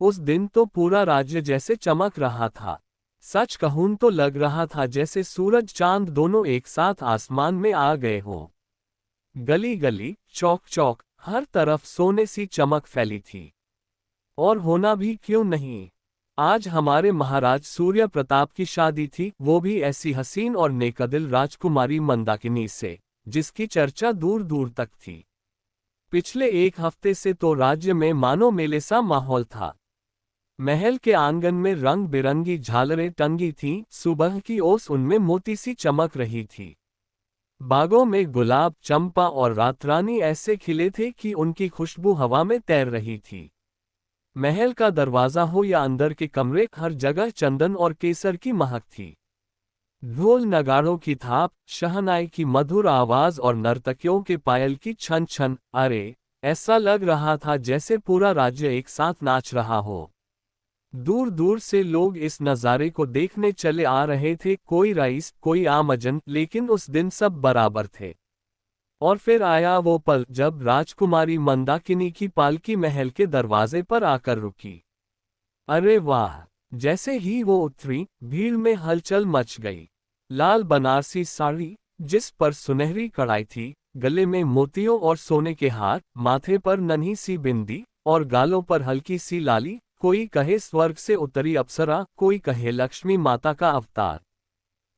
उस दिन तो पूरा राज्य जैसे चमक रहा था। सच कहूं तो लग रहा था जैसे सूरज चांद दोनों एक साथ आसमान में आ गए हों। गली गली, चौक चौक, हर तरफ सोने सी चमक फैली थी। और होना भी क्यों नहीं। आज हमारे महाराज सूर्य प्रताप की शादी थी, वो भी ऐसी हसीन और नेकदिल राजकुमारी मंदाकिनी से, जिसकी चर्चा दूर दूर तक थी। पिछले एक हफ्ते से तो राज्य में मानो मेले सा माहौल था। महल के आंगन में रंग बिरंगी झालरें टंगी थीं, सुबह की ओस उनमें मोती सी चमक रही थी। बागों में गुलाब, चंपा और रातरानी ऐसे खिले थे कि उनकी खुशबू हवा में तैर रही थी। महल का दरवाजा हो या अंदर के कमरे, हर जगह चंदन और केसर की महक थी। ढोल नगाड़ों की थाप, शहनाई की मधुर आवाज और नर्तकियों के पायल की छन छन, अरे ऐसा लग रहा था जैसे पूरा राज्य एक साथ नाच रहा हो। दूर दूर से लोग इस नज़ारे को देखने चले आ रहे थे, कोई रईस, कोई आमजन, लेकिन उस दिन सब बराबर थे। और फिर आया वो पल जब राजकुमारी मंदाकिनी की पालकी महल के दरवाजे पर आकर रुकी। अरे वाह! जैसे ही वो उतरी, भीड़ में हलचल मच गई। लाल बनारसी साड़ी, जिस पर सुनहरी कढ़ाई थी, गले में मोतियों और सोने के हार, माथे पर नन्ही सी बिंदी, और गालों पर हल्की सी लाली, कोई कहे स्वर्ग से उतरी अप्सरा, कोई कहे लक्ष्मी माता का अवतार।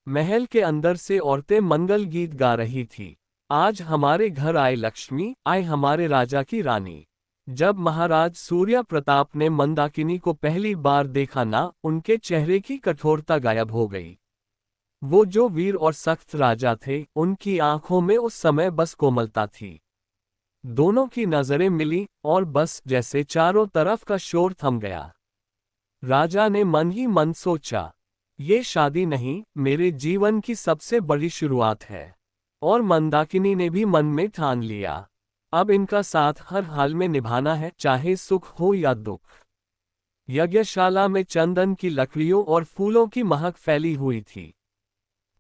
महल के अंदर से औरतें मंगल गीत गा रही थी। आज हमारे घर आए लक्ष्मी, आए हमारे राजा की रानी। जब महाराज सूर्य प्रताप ने मंदाकिनी को पहली बार देखा ना, उनके चेहरे की कठोरता गायब हो गई। वो जो वीर और सख्त राजा थे, उनकी आंखों में उस समय बस कोमलता थी। दोनों की नजरें मिली, और बस जैसे चारों तरफ का शोर थम गया। राजा ने मन ही मन सोचा, ये शादी नहीं, मेरे जीवन की सबसे बड़ी शुरुआत है। और मंदाकिनी ने भी मन में ठान लिया, अब इनका साथ हर हाल में निभाना है, चाहे सुख हो या दुख। यज्ञशाला में चंदन की लकड़ियों और फूलों की महक फैली हुई थी।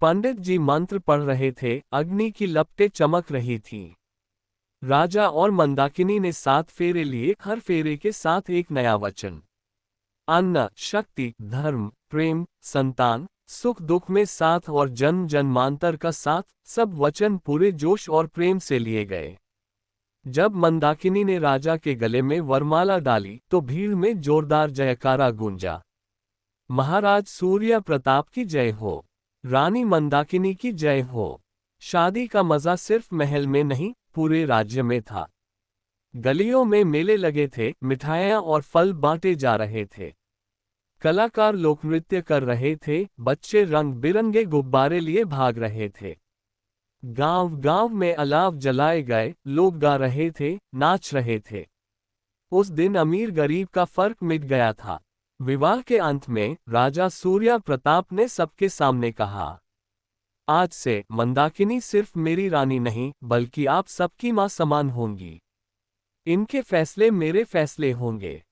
पंडित जी मंत्र पढ़ रहे थे, अग्नि की लपटें चमक रही थीं। राजा और मंदाकिनी ने 7 फेरे लिए, हर फेरे के साथ एक नया वचन। अन्न, शक्ति, धर्म, प्रेम, संतान, सुख दुख में साथ और जन्म जन्मांतर का साथ, सब वचन पूरे जोश और प्रेम से लिए गए। जब मंदाकिनी ने राजा के गले में वरमाला डाली, तो भीड़ में जोरदार जयकारा गूंजा। महाराज सूर्य प्रताप की जय हो, रानी मंदाकिनी की जय हो। शादी का मजा सिर्फ महल में नहीं, पूरे राज्य में था। गलियों में मेले लगे थे, मिठाइयाँ और फल बांटे जा रहे थे। कलाकार लोकनृत्य कर रहे थे, बच्चे रंग बिरंगे गुब्बारे लिए भाग रहे थे। गांव गांव में अलाव जलाए गए, लोग गा रहे थे, नाच रहे थे। उस दिन अमीर गरीब का फर्क मिट गया था। विवाह के अंत में राजा सूर्य प्रताप ने सबके सामने कहा, आज से मंदाकिनी सिर्फ मेरी रानी नहीं, बल्कि आप सबकी मां समान होंगी। इनके फैसले मेरे फैसले होंगे।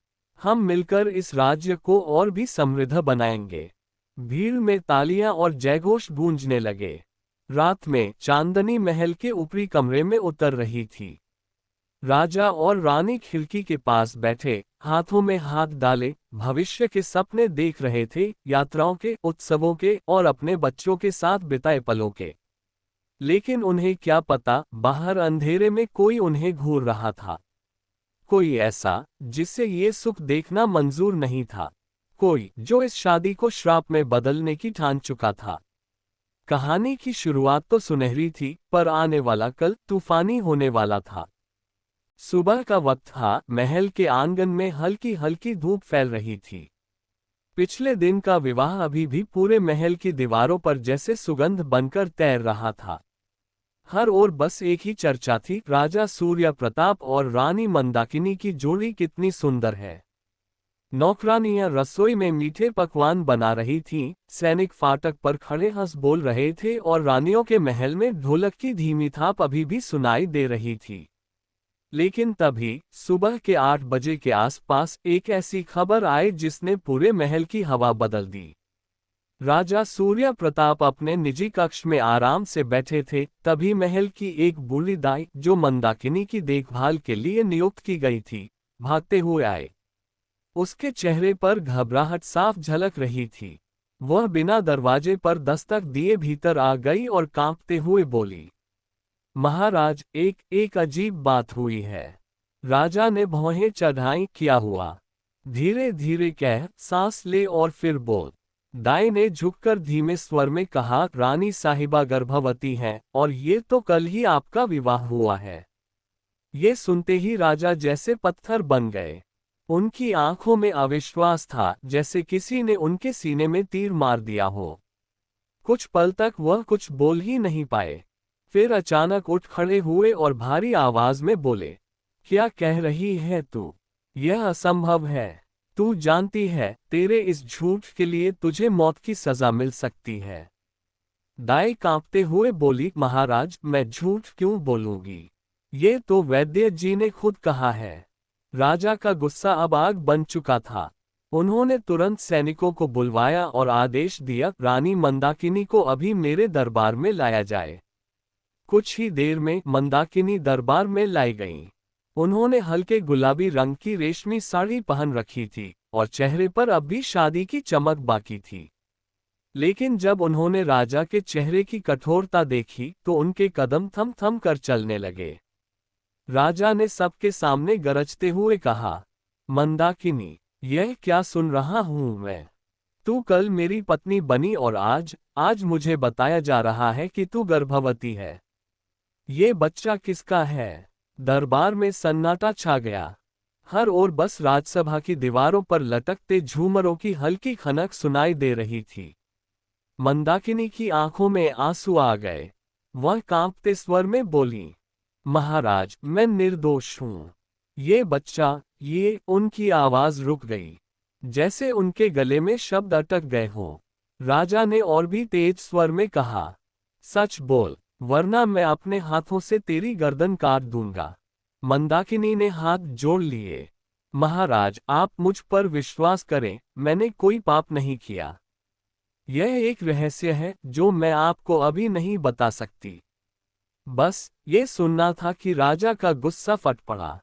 हम मिलकर इस राज्य को और भी समृद्ध बनाएंगे। भीड़ में तालियां और जयघोष गूंजने लगे। रात में चांदनी महल के ऊपरी कमरे में उतर रही थी। राजा और रानी खिड़की के पास बैठे, हाथों में हाथ डाले, भविष्य के सपने देख रहे थे, यात्राओं के, उत्सवों के और अपने बच्चों के साथ बिताए पलों के। लेकिन उन्हें क्या पता, बाहर अंधेरे में कोई उन्हें घूर रहा था। कोई ऐसा, जिससे ये सुख देखना मंजूर नहीं था। कोई, जो इस शादी को श्राप में बदलने की ठान चुका था। कहानी की शुरुआत तो सुनहरी थी, पर आने वाला कल तूफानी होने वाला था। सुबह का वक्त था, महल के आंगन में हल्की हल्की धूप फैल रही थी। पिछले दिन का विवाह अभी भी पूरे महल की दीवारों पर जैसे सुगंध बनकर तैर रहा था। हर ओर बस एक ही चर्चा थी, राजा सूर्य प्रताप और रानी मंदाकिनी की जोड़ी कितनी सुंदर है। नौकरानियां रसोई में मीठे पकवान बना रही थीं, सैनिक फाटक पर खड़े हंस बोल रहे थे और रानियों के महल में ढोलक की धीमी थाप अभी भी सुनाई दे रही थी। लेकिन तभी सुबह के 8 बजे के आसपास एक ऐसी खबर आई जिसने पूरे महल की हवा बदल दी। राजा सूर्य प्रताप अपने निजी कक्ष में आराम से बैठे थे, तभी महल की एक बूढ़ी दाई, जो मंदाकिनी की देखभाल के लिए नियुक्त की गई थी, भागते हुए आए। उसके चेहरे पर घबराहट साफ झलक रही थी। वह बिना दरवाजे पर दस्तक दिए भीतर आ गई और कांपते हुए बोली, महाराज, एक अजीब बात हुई है। राजा ने भौहें चढ़ाई, क्या हुआ? धीरे धीरे कह, सांस ले और फिर बोल। दाई ने झुककर धीमे स्वर में कहा, रानी साहिबा गर्भवती हैं और ये तो कल ही आपका विवाह हुआ है। ये सुनते ही राजा जैसे पत्थर बन गए। उनकी आंखों में अविश्वास था, जैसे किसी ने उनके सीने में तीर मार दिया हो। कुछ पल तक वह कुछ बोल ही नहीं पाए। फिर अचानक उठ खड़े हुए और भारी आवाज में बोले, क्या कह रही है तू? यह असंभव है। तू जानती है, तेरे इस झूठ के लिए तुझे मौत की सजा मिल सकती है। दाई कांपते हुए बोली, महाराज, मैं झूठ क्यों बोलूंगी? ये तो वैद्य जी ने खुद कहा है। राजा का गुस्सा अब आग बन चुका था। उन्होंने तुरंत सैनिकों को बुलवाया और आदेश दिया, रानी मंदाकिनी को अभी मेरे दरबार में लाया जाए। कुछ ही देर में मंदाकिनी दरबार में लाई गईं। उन्होंने हल्के गुलाबी रंग की रेशमी साड़ी पहन रखी थी और चेहरे पर अब भी शादी की चमक बाकी थी। लेकिन जब उन्होंने राजा के चेहरे की कठोरता देखी तो उनके कदम थम थम कर चलने लगे। राजा ने सबके सामने गरजते हुए कहा, मंदाकिनी, यह क्या सुन रहा हूं मैं? तू कल मेरी पत्नी बनी और आज मुझे बताया जा रहा है कि तू गर्भवती है। ये बच्चा किसका है? दरबार में सन्नाटा छा गया। हर ओर बस राजसभा की दीवारों पर लटकते झूमरों की हल्की खनक सुनाई दे रही थी। मंदाकिनी की आंखों में आंसू आ गए। वह कांपते स्वर में बोली, महाराज, मैं निर्दोष हूं। ये बच्चा, ये। उनकी आवाज रुक गई, जैसे उनके गले में शब्द अटक गए हों। राजा ने और भी तेज स्वर में कहा, सच बोल, वरना मैं अपने हाथों से तेरी गर्दन काट दूंगा। मंदाकिनी ने हाथ जोड़ लिए। महाराज, आप मुझ पर विश्वास करें, मैंने कोई पाप नहीं किया। यह एक रहस्य है जो मैं आपको अभी नहीं बता सकती। बस ये सुनना था कि राजा का गुस्सा फट पड़ा।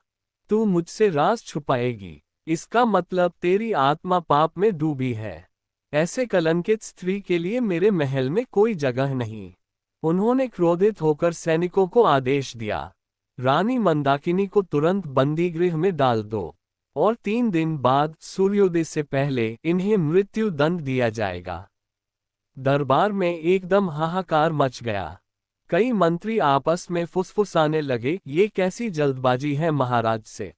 तू मुझसे राज छुपाएगी, इसका मतलब तेरी आत्मा पाप में डूबी है। ऐसे कलंकित स्त्री के लिए मेरे महल में कोई जगह नहीं। उन्होंने क्रोधित होकर सैनिकों को आदेश दिया, रानी मंदाकिनी को तुरंत बंदीगृह में डाल दो और 3 दिन बाद सूर्योदय से पहले इन्हें मृत्यु दंड दिया जाएगा। दरबार में एकदम हाहाकार मच गया। कई मंत्री आपस में फुसफुसाने लगे, ये कैसी जल्दबाजी है महाराज से?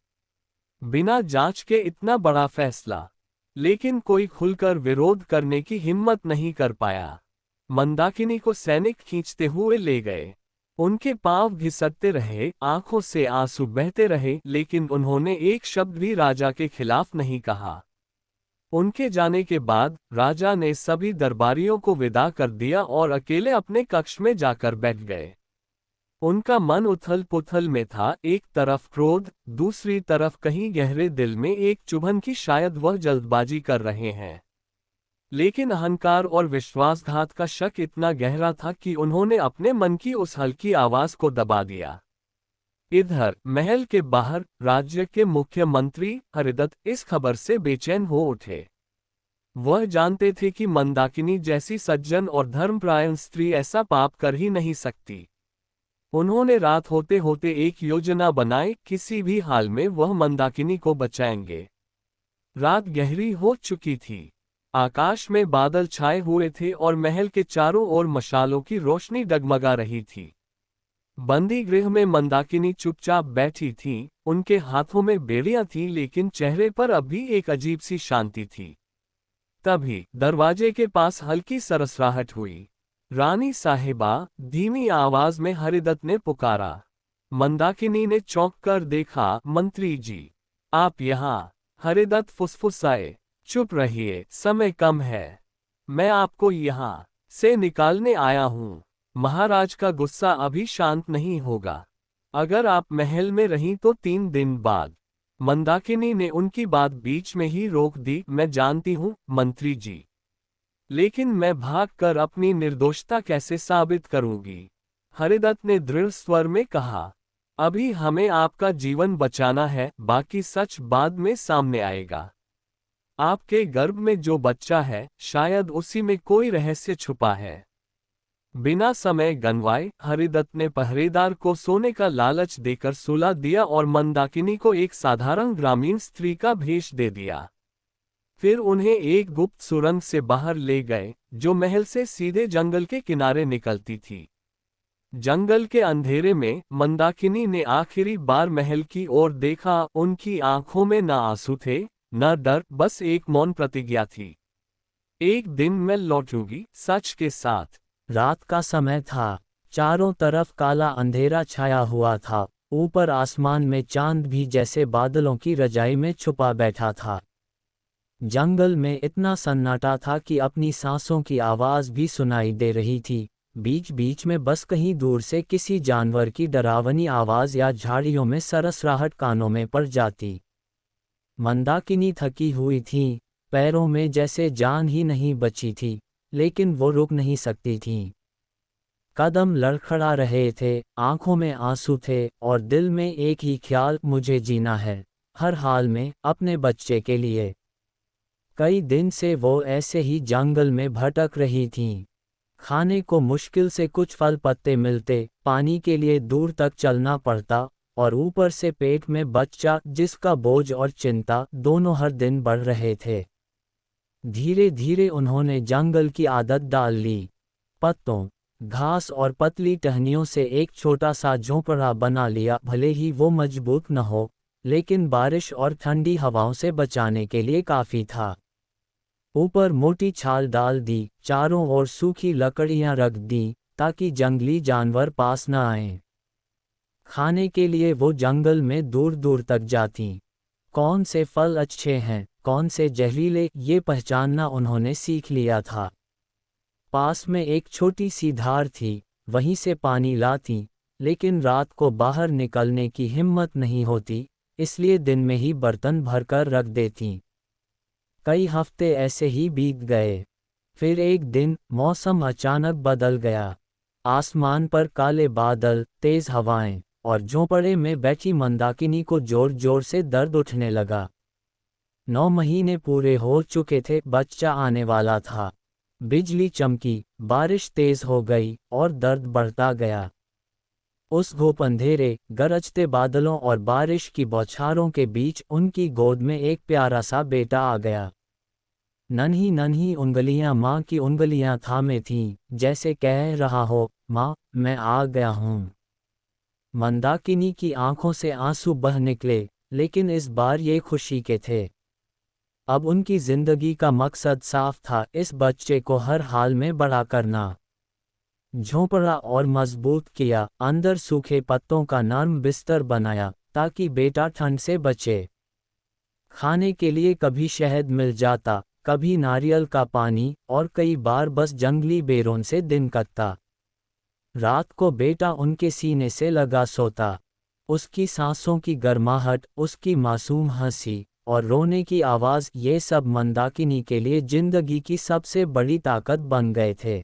बिना जांच के इतना बड़ा फैसला। लेकिन कोई खुलकर विरोध करने की हिम्मत नहीं कर पाया। मंदाकिनी को सैनिक खींचते हुए ले गए। उनके पांव घिसटते रहे, आंखों से आंसू बहते रहे, लेकिन उन्होंने एक शब्द भी राजा के खिलाफ नहीं कहा। उनके जाने के बाद राजा ने सभी दरबारियों को विदा कर दिया और अकेले अपने कक्ष में जाकर बैठ गए। उनका मन उथल पुथल में था, एक तरफ क्रोध, दूसरी तरफ कहीं गहरे दिल में एक चुभन की शायद वह जल्दबाजी कर रहे हैं। लेकिन अहंकार और विश्वासघात का शक इतना गहरा था कि उन्होंने अपने मन की उस हल्की आवाज को दबा दिया। इधर महल के बाहर राज्य के मुख्यमंत्री हरिदत्त इस खबर से बेचैन हो उठे। वह जानते थे कि मंदाकिनी जैसी सज्जन और धर्मपरायण स्त्री ऐसा पाप कर ही नहीं सकती। उन्होंने रात होते होते एक योजना बनाई, किसी भी हाल में वह मंदाकिनी को बचाएंगे। रात गहरी हो चुकी थी। आकाश में बादल छाए हुए थे और महल के चारों ओर मशालों की रोशनी डगमगा रही थी। बंदी गृह में मंदाकिनी चुपचाप बैठी थी। उनके हाथों में बेड़ियां थीं, लेकिन चेहरे पर अब भी एक अजीब सी शांति थी। तभी दरवाजे के पास हल्की सरसराहट हुई। रानी साहिबा, धीमी आवाज में हरिदत्त ने पुकारा। मंदाकिनी ने चौंक कर देखा, मंत्री जी, आप यहाँ? हरिदत्त फुसफुसाए, चुप रहिए, समय कम है। मैं आपको यहाँ से निकालने आया हूँ। महाराज का गुस्सा अभी शांत नहीं होगा। अगर आप महल में रहीं तो 3 दिन बाद। मंदाकिनी ने उनकी बात बीच में ही रोक दी। मैं जानती हूँ मंत्री जी, लेकिन मैं भागकर अपनी निर्दोषता कैसे साबित करूंगी? हरिदत्त ने दृढ़ स्वर में कहा, अभी हमें आपका जीवन बचाना है, बाकी सच बाद में सामने आएगा। आपके गर्भ में जो बच्चा है, शायद उसी में कोई रहस्य छुपा है। बिना समय गंवाए हरिदत्त ने पहरेदार को सोने का लालच देकर सुला दिया और मंदाकिनी को एक साधारण ग्रामीण स्त्री का भेष दे दिया। फिर उन्हें एक गुप्त सुरंग से बाहर ले गए, जो महल से सीधे जंगल के किनारे निकलती थी। जंगल के अंधेरे में मंदाकिनी ने आखिरी बार महल की ओर देखा। उनकी आंखों में न आंसू थे, न डर, बस एक मौन प्रतिज्ञा थी। एक दिन मैं लौटूंगी, सच के साथ। रात का समय था। चारों तरफ काला अंधेरा छाया हुआ था। ऊपर आसमान में चांद भी जैसे बादलों की रजाई में छुपा बैठा था। जंगल में इतना सन्नाटा था कि अपनी सांसों की आवाज भी सुनाई दे रही थी। बीच बीच में बस कहीं दूर से किसी जानवर की डरावनी आवाज या झाड़ियों में सरसराहट कानों में पड़ जाती। मंदाकिनी थकी हुई थी, पैरों में जैसे जान ही नहीं बची थी, लेकिन वो रुक नहीं सकती थीं। कदम लड़खड़ा रहे थे, आंखों में आंसू थे और दिल में एक ही ख्याल, मुझे जीना है, हर हाल में, अपने बच्चे के लिए। कई दिन से वो ऐसे ही जंगल में भटक रही थीं। खाने को मुश्किल से कुछ फल पत्ते मिलते, पानी के लिए दूर तक चलना पड़ता, और ऊपर से पेट में बच्चा जिसका बोझ और चिंता दोनों हर दिन बढ़ रहे थे। धीरे धीरे उन्होंने जंगल की आदत डाल ली। पत्तों, घास और पतली टहनियों से एक छोटा सा झोंपड़ा बना लिया। भले ही वो मजबूत न हो, लेकिन बारिश और ठंडी हवाओं से बचाने के लिए काफ़ी था। ऊपर मोटी छाल डाल दी, चारों ओर सूखी लकड़ियां रख दी ताकि जंगली जानवर पास न आएं। खाने के लिए वो जंगल में दूर दूर तक जाती। कौन से फल अच्छे हैं, कौन से जहरीले, ये पहचानना उन्होंने सीख लिया था। पास में एक छोटी सी धार थी, वहीं से पानी लाती, लेकिन रात को बाहर निकलने की हिम्मत नहीं होती, इसलिए दिन में ही बर्तन भरकर रख देती। कई हफ्ते ऐसे ही बीत गए। फिर एक दिन मौसम अचानक बदल गया। आसमान पर काले बादल, तेज हवाएं, और झोंपड़े में बैठी मंदाकिनी को जोर जोर से दर्द उठने लगा। 9 महीने पूरे हो चुके थे, बच्चा आने वाला था। बिजली चमकी, बारिश तेज हो गई और दर्द बढ़ता गया। उस घोप अंधेरे, गरजते बादलों और बारिश की बौछारों के बीच उनकी गोद में एक प्यारा सा बेटा आ गया। नन्ही नन्ही उंगलियां माँ की उंगलियां थामे थीं, जैसे कह रहा हो, माँ, मैं आ गया हूँ। मंदाकिनी की आंखों से आंसू बह निकले, लेकिन इस बार ये खुशी के थे। अब उनकी जिंदगी का मकसद साफ था, इस बच्चे को हर हाल में बड़ा करना। झोंपड़ा और मजबूत किया, अंदर सूखे पत्तों का नर्म बिस्तर बनाया ताकि बेटा ठंड से बचे। खाने के लिए कभी शहद मिल जाता, कभी नारियल का पानी, और कई बार बस जंगली बेरों से दिन कटता। रात को बेटा उनके सीने से लगा सोता। उसकी सांसों की गर्माहट, उसकी मासूम हंसी और रोने की आवाज़, ये सब मंदाकिनी के लिए जिंदगी की सबसे बड़ी ताकत बन गए थे।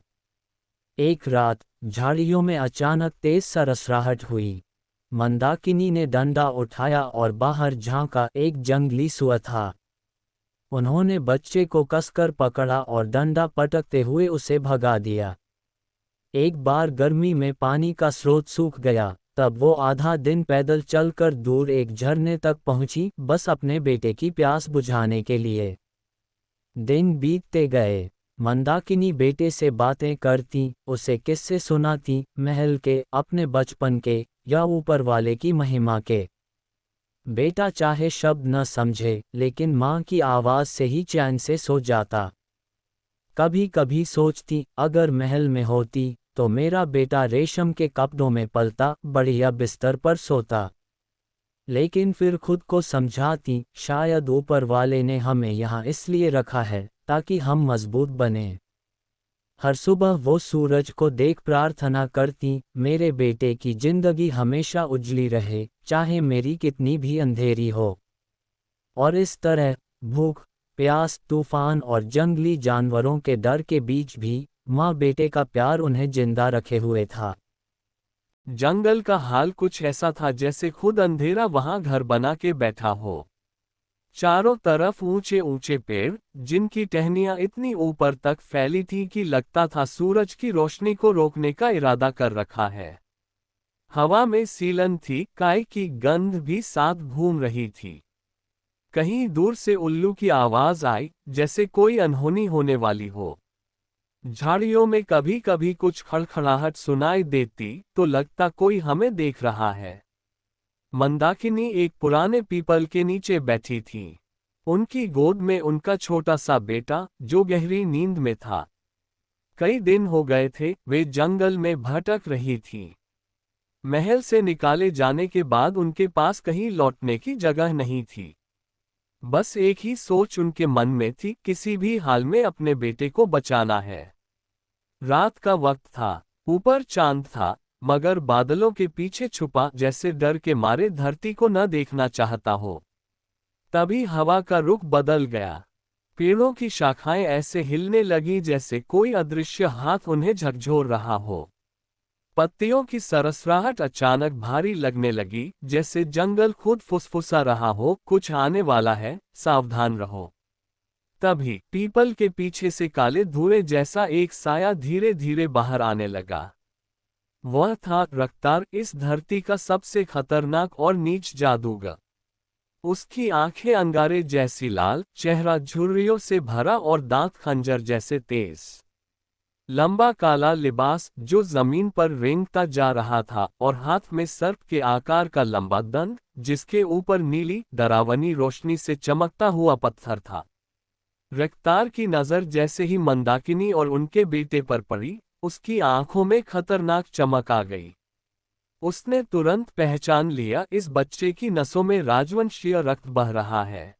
एक रात झाड़ियों में अचानक तेज सरसराहट हुई। मंदाकिनी ने डंडा उठाया और बाहर झांका, एक जंगली सुअर था। उन्होंने बच्चे को कसकर पकड़ा और डंडा पटकते हुए उसे भगा दिया। एक बार गर्मी में पानी का स्रोत सूख गया, तब वो आधा दिन पैदल चलकर दूर एक झरने तक पहुंची, बस अपने बेटे की प्यास बुझाने के लिए। दिन बीतते गए। मंदाकिनी बेटे से बातें करती, उसे किस्से सुनाती, महल के, अपने बचपन के, या ऊपर वाले की महिमा के। बेटा चाहे शब्द न समझे, लेकिन माँ की आवाज़ से ही चैन से सो जाता। कभी कभी सोचती, अगर महल में होती तो मेरा बेटा रेशम के कपड़ों में पलता, बढ़िया बिस्तर पर सोता। लेकिन फिर खुद को समझाती, शायद ऊपर वाले ने हमें यहाँ इसलिए रखा है ताकि हम मजबूत बने। हर सुबह वो सूरज को देख प्रार्थना करती, मेरे बेटे की जिंदगी हमेशा उजली रहे, चाहे मेरी कितनी भी अंधेरी हो। और इस तरह भूख, प्यास, तूफान और जंगली जानवरों के डर के बीच भी माँ बेटे का प्यार उन्हें जिंदा रखे हुए था। जंगल का हाल कुछ ऐसा था जैसे खुद अंधेरा वहां घर बना के बैठा हो। चारों तरफ ऊंचे ऊंचे पेड़, जिनकी टहनियां इतनी ऊपर तक फैली थी कि लगता था सूरज की रोशनी को रोकने का इरादा कर रखा है। हवा में सीलन थी, काय की गंध भी साथ घूम रही थी। कहीं दूर से उल्लू की आवाज आई, जैसे कोई अनहोनी होने वाली हो। झाड़ियों में कभी कभी कुछ खड़खड़ाहट सुनाई देती तो लगता कोई हमें देख रहा है। मंदाकिनी एक पुराने पीपल के नीचे बैठी थी। उनकी गोद में उनका छोटा सा बेटा, जो गहरी नींद में था। कई दिन हो गए थे वे जंगल में भटक रही थी। महल से निकाले जाने के बाद उनके पास कहीं लौटने की जगह नहीं थी। बस एक ही सोच उनके मन में थी, किसी भी हाल में अपने बेटे को बचाना है। रात का वक्त था, ऊपर चांद था, मगर बादलों के पीछे छुपा, जैसे डर के मारे धरती को न देखना चाहता हो। तभी हवा का रुख बदल गया। पेड़ों की शाखाएं ऐसे हिलने लगी जैसे कोई अदृश्य हाथ उन्हें झकझोर रहा हो। पत्तियों की सरसराहट अचानक भारी लगने लगी, जैसे जंगल खुद फुसफुसा रहा हो, कुछ आने वाला है, सावधान रहो। तभी पीपल के पीछे से काले धुएं जैसा एक साया धीरे धीरे बाहर आने लगा। वह था रफ्तार, इस धरती का सबसे खतरनाक और नीच जादूगर। उसकी आंखें अंगारे जैसी लाल, चेहरा झुर्रियों से भरा और दांत खंजर जैसे तेज। लंबा काला लिबास जो जमीन पर रेंगता जा रहा था, और हाथ में सर्प के आकार का लंबा दंड, जिसके ऊपर नीली डरावनी रोशनी से चमकता हुआ पत्थर था। रफ्तार की नजर जैसे ही मंदाकिनी और उनके बेटे पर पड़ी, उसकी आंखों में खतरनाक चमक आ गई। उसने तुरंत पहचान लिया, इस बच्चे की नसों में राजवंशीय रक्त बह रहा है।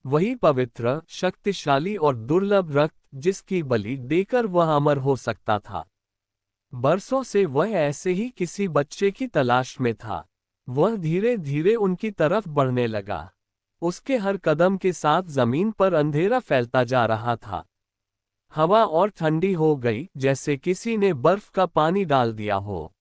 वही पवित्र, शक्तिशाली और दुर्लभ रक्त जिसकी बलि देकर वह अमर हो सकता था। बरसों से वह ऐसे ही किसी बच्चे की तलाश में था। वह धीरे धीरे उनकी तरफ बढ़ने लगा। उसके हर कदम के साथ जमीन पर अंधेरा फैलता जा रहा था। हवा और ठंडी हो गई, जैसे किसी ने बर्फ का पानी डाल दिया हो।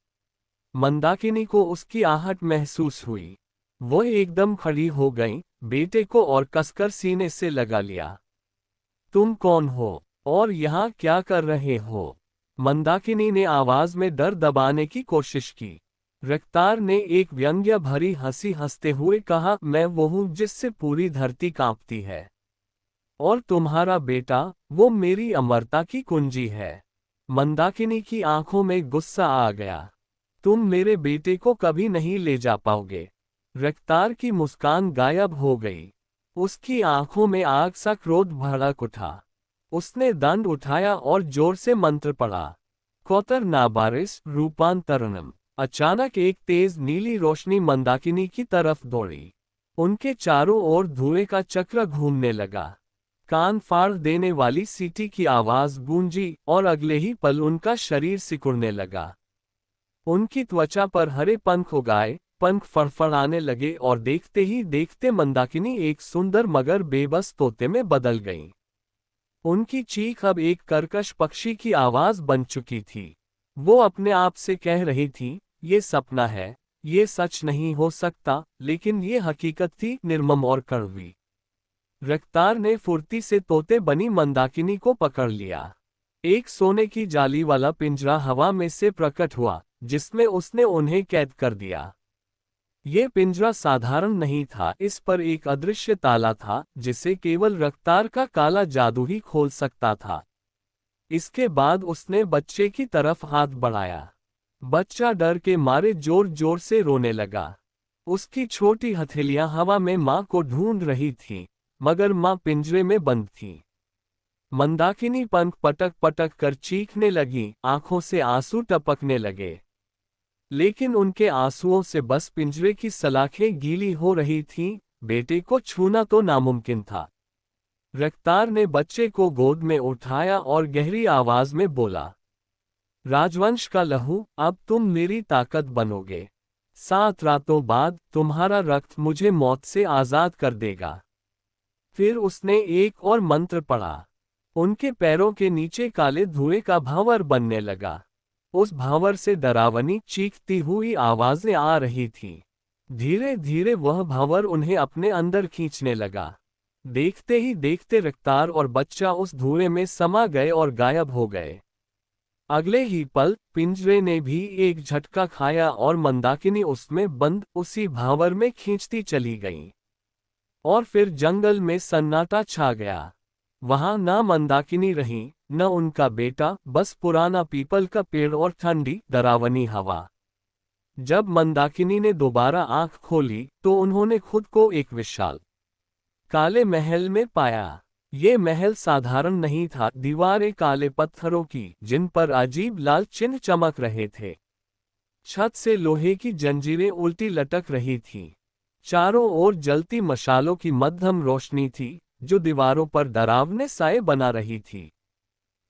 मंदाकिनी को उसकी आहट महसूस हुई। वह एकदम खड़ी हो गई, बेटे को और कसकर सीने से लगा लिया। तुम कौन हो और यहाँ क्या कर रहे हो? मंदाकिनी ने आवाज में डर दबाने की कोशिश की। रफ्तार ने एक व्यंग्य भरी हंसी हंसते हुए कहा, मैं वो हूँ जिससे पूरी धरती कांपती है। और तुम्हारा बेटा, वो मेरी अमरता की कुंजी है। मंदाकिनी की आंखों में गुस्सा आ गया। तुम मेरे बेटे को कभी नहीं ले जा पाओगे। रफ्तार की मुस्कान गायब हो गई। उसकी आंखों में आग सा क्रोध भड़क उठा। उसने दंड उठाया और जोर से मंत्र पढ़ा। कौतर नाबारिस रूपांतरणम। अचानक एक तेज नीली रोशनी मंदाकिनी की तरफ दौड़ी। उनके चारों ओर धुएं का चक्र घूमने लगा। कान फाड़ देने वाली सीटी की आवाज गूंजी और अगले ही पल उनका शरीर सिकुड़ने लगा। उनकी त्वचा पर हरे पंख उगाए, पंख फड़फड़ाने लगे और देखते ही देखते मंदाकिनी एक सुंदर मगर बेबस तोते में बदल गई। उनकी चीख अब एक कर्कश पक्षी की आवाज बन चुकी थी। वो अपने आप से कह रही थी, ये सपना है, ये सच नहीं हो सकता, लेकिन ये हकीकत थी, निर्मम और कड़वी। रफ्तार ने फुर्ती से तोते बनी मंदाकिनी को पकड़ लिया। एक सोने की जाली वाला पिंजरा हवा में से प्रकट हुआ, जिसमें उसने उन्हें कैद कर दिया। ये पिंजरा साधारण नहीं था, इस पर एक अदृश्य ताला था, जिसे केवल रफ्तार का काला जादू ही खोल सकता था। इसके बाद उसने बच्चे की तरफ हाथ बढ़ाया। बच्चा डर के मारे जोर जोर से रोने लगा। उसकी छोटी हथेलियां हवा में मां को ढूंढ रही थीं, मगर मां पिंजरे में बंद थी। मंदाकिनी पंख पटक पटक कर चीखने लगी, आंखों से आंसू टपकने लगे। लेकिन उनके आंसुओं से बस पिंजरे की सलाखें गीली हो रही थीं, बेटे को छूना तो नामुमकिन था। रफ्तार ने बच्चे को गोद में उठाया और गहरी आवाज में बोला, राजवंश का लहू, अब तुम मेरी ताकत बनोगे। 7 रातों बाद तुम्हारा रक्त मुझे मौत से आजाद कर देगा। फिर उसने एक और मंत्र पढ़ा। उनके पैरों के नीचे काले धुएं का भंवर बनने लगा। उस भंवर से डरावनी चीखती हुई आवाजें आ रही थीं। धीरे धीरे वह भंवर उन्हें अपने अंदर खींचने लगा। देखते ही देखते रफ्तार और बच्चा उस धुएं में समा गए और गायब हो गए। अगले ही पल पिंजरे ने भी एक झटका खाया और मंदाकिनी उसमें बंद उसी भांवर में खींचती चली गई। और फिर जंगल में सन्नाटा छा गया। वहां न मंदाकिनी रही, न उनका बेटा, बस पुराना पीपल का पेड़ और ठंडी डरावनी हवा। जब मंदाकिनी ने दोबारा आंख खोली तो उन्होंने खुद को एक विशाल काले महल में पाया। ये महल साधारण नहीं था, दीवारें काले पत्थरों की जिन पर अजीब लाल चिन्ह चमक रहे थे। छत से लोहे की जंजीरें उल्टी लटक रही थीं। चारों ओर जलती मशालों की मध्यम रोशनी थी जो दीवारों पर डरावने साए बना रही थी।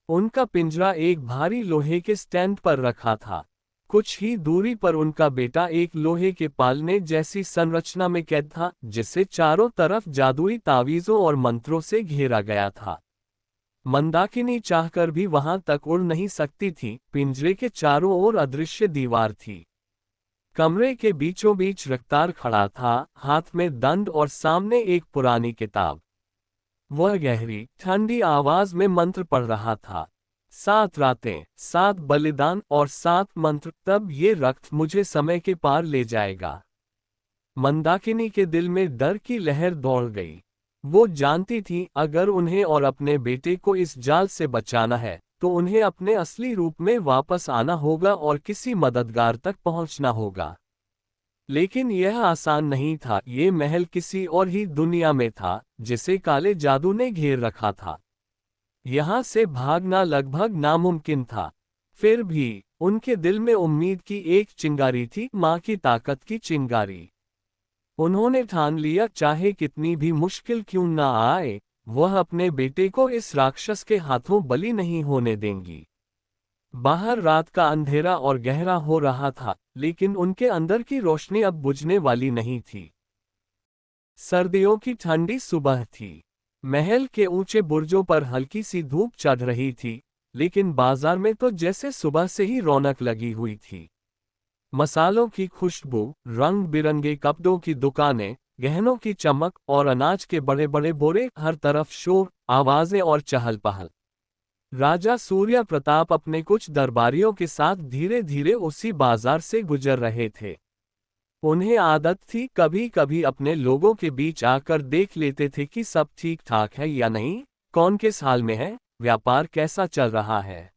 उनका पिंजरा एक भारी लोहे के स्टैंड पर रखा था। कुछ ही दूरी पर उनका बेटा एक लोहे के पालने जैसी संरचना में कैद था, जिसे चारों तरफ जादुई तावीजों और मंत्रों से घेरा गया था। मंदाकिनी चाहकर भी वहां तक उड़ नहीं सकती थी। पिंजरे के चारों ओर अदृश्य दीवार थी। कमरे के बीचों बीच रफ्तार खड़ा था, हाथ में दंड और सामने एक पुरानी किताब। वह गहरी ठंडी आवाज में मंत्र पढ़ रहा था। 7 रातें, 7 बलिदान और 7 मंत्र, तब ये रक्त मुझे समय के पार ले जाएगा। मंदाकिनी के दिल में डर की लहर दौड़ गई। वो जानती थी अगर उन्हें और अपने बेटे को इस जाल से बचाना है तो उन्हें अपने असली रूप में वापस आना होगा और किसी मददगार तक पहुंचना होगा। लेकिन यह आसान नहीं था। ये महल किसी और ही दुनिया में था जिसे काले जादू ने घेर रखा था। यहाँ से भागना लगभग नामुमकिन था। फिर भी उनके दिल में उम्मीद की एक चिंगारी थी, माँ की ताकत की चिंगारी। उन्होंने ठान लिया, चाहे कितनी भी मुश्किल क्यों ना आए, वह अपने बेटे को इस राक्षस के हाथों बलि नहीं होने देंगी। बाहर रात का अंधेरा और गहरा हो रहा था, लेकिन उनके अंदर की रोशनी अब बुझने वाली नहीं थी। सर्दियों की ठंडी सुबह थी। महल के ऊंचे बुर्जों पर हल्की सी धूप चढ़ रही थी, लेकिन बाजार में तो जैसे सुबह से ही रौनक लगी हुई थी। मसालों की खुशबू, रंग बिरंगे कपड़ों की दुकानें, गहनों की चमक और अनाज के बड़े बड़े बोरे, हर तरफ शोर, आवाजें और चहल पहल। राजा सूर्य प्रताप अपने कुछ दरबारियों के साथ धीरे धीरे उसी बाजार से गुजर रहे थे। उन्हें आदत थी कभी कभी अपने लोगों के बीच आकर देख लेते थे कि सब ठीक ठाक है या नहीं, कौन किस हाल में है, व्यापार कैसा चल रहा है।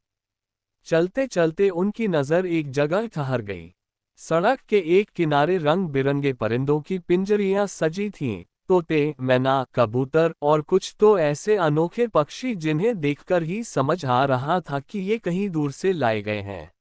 चलते चलते उनकी नज़र एक जगह ठहर गई। सड़क के एक किनारे रंग बिरंगे परिंदों की पिंजरियां सजी थीं, तोते, मैना, कबूतर और कुछ तो ऐसे अनोखे पक्षी जिन्हें देखकर ही समझ आ रहा था कि ये कहीं दूर से लाए गए हैं।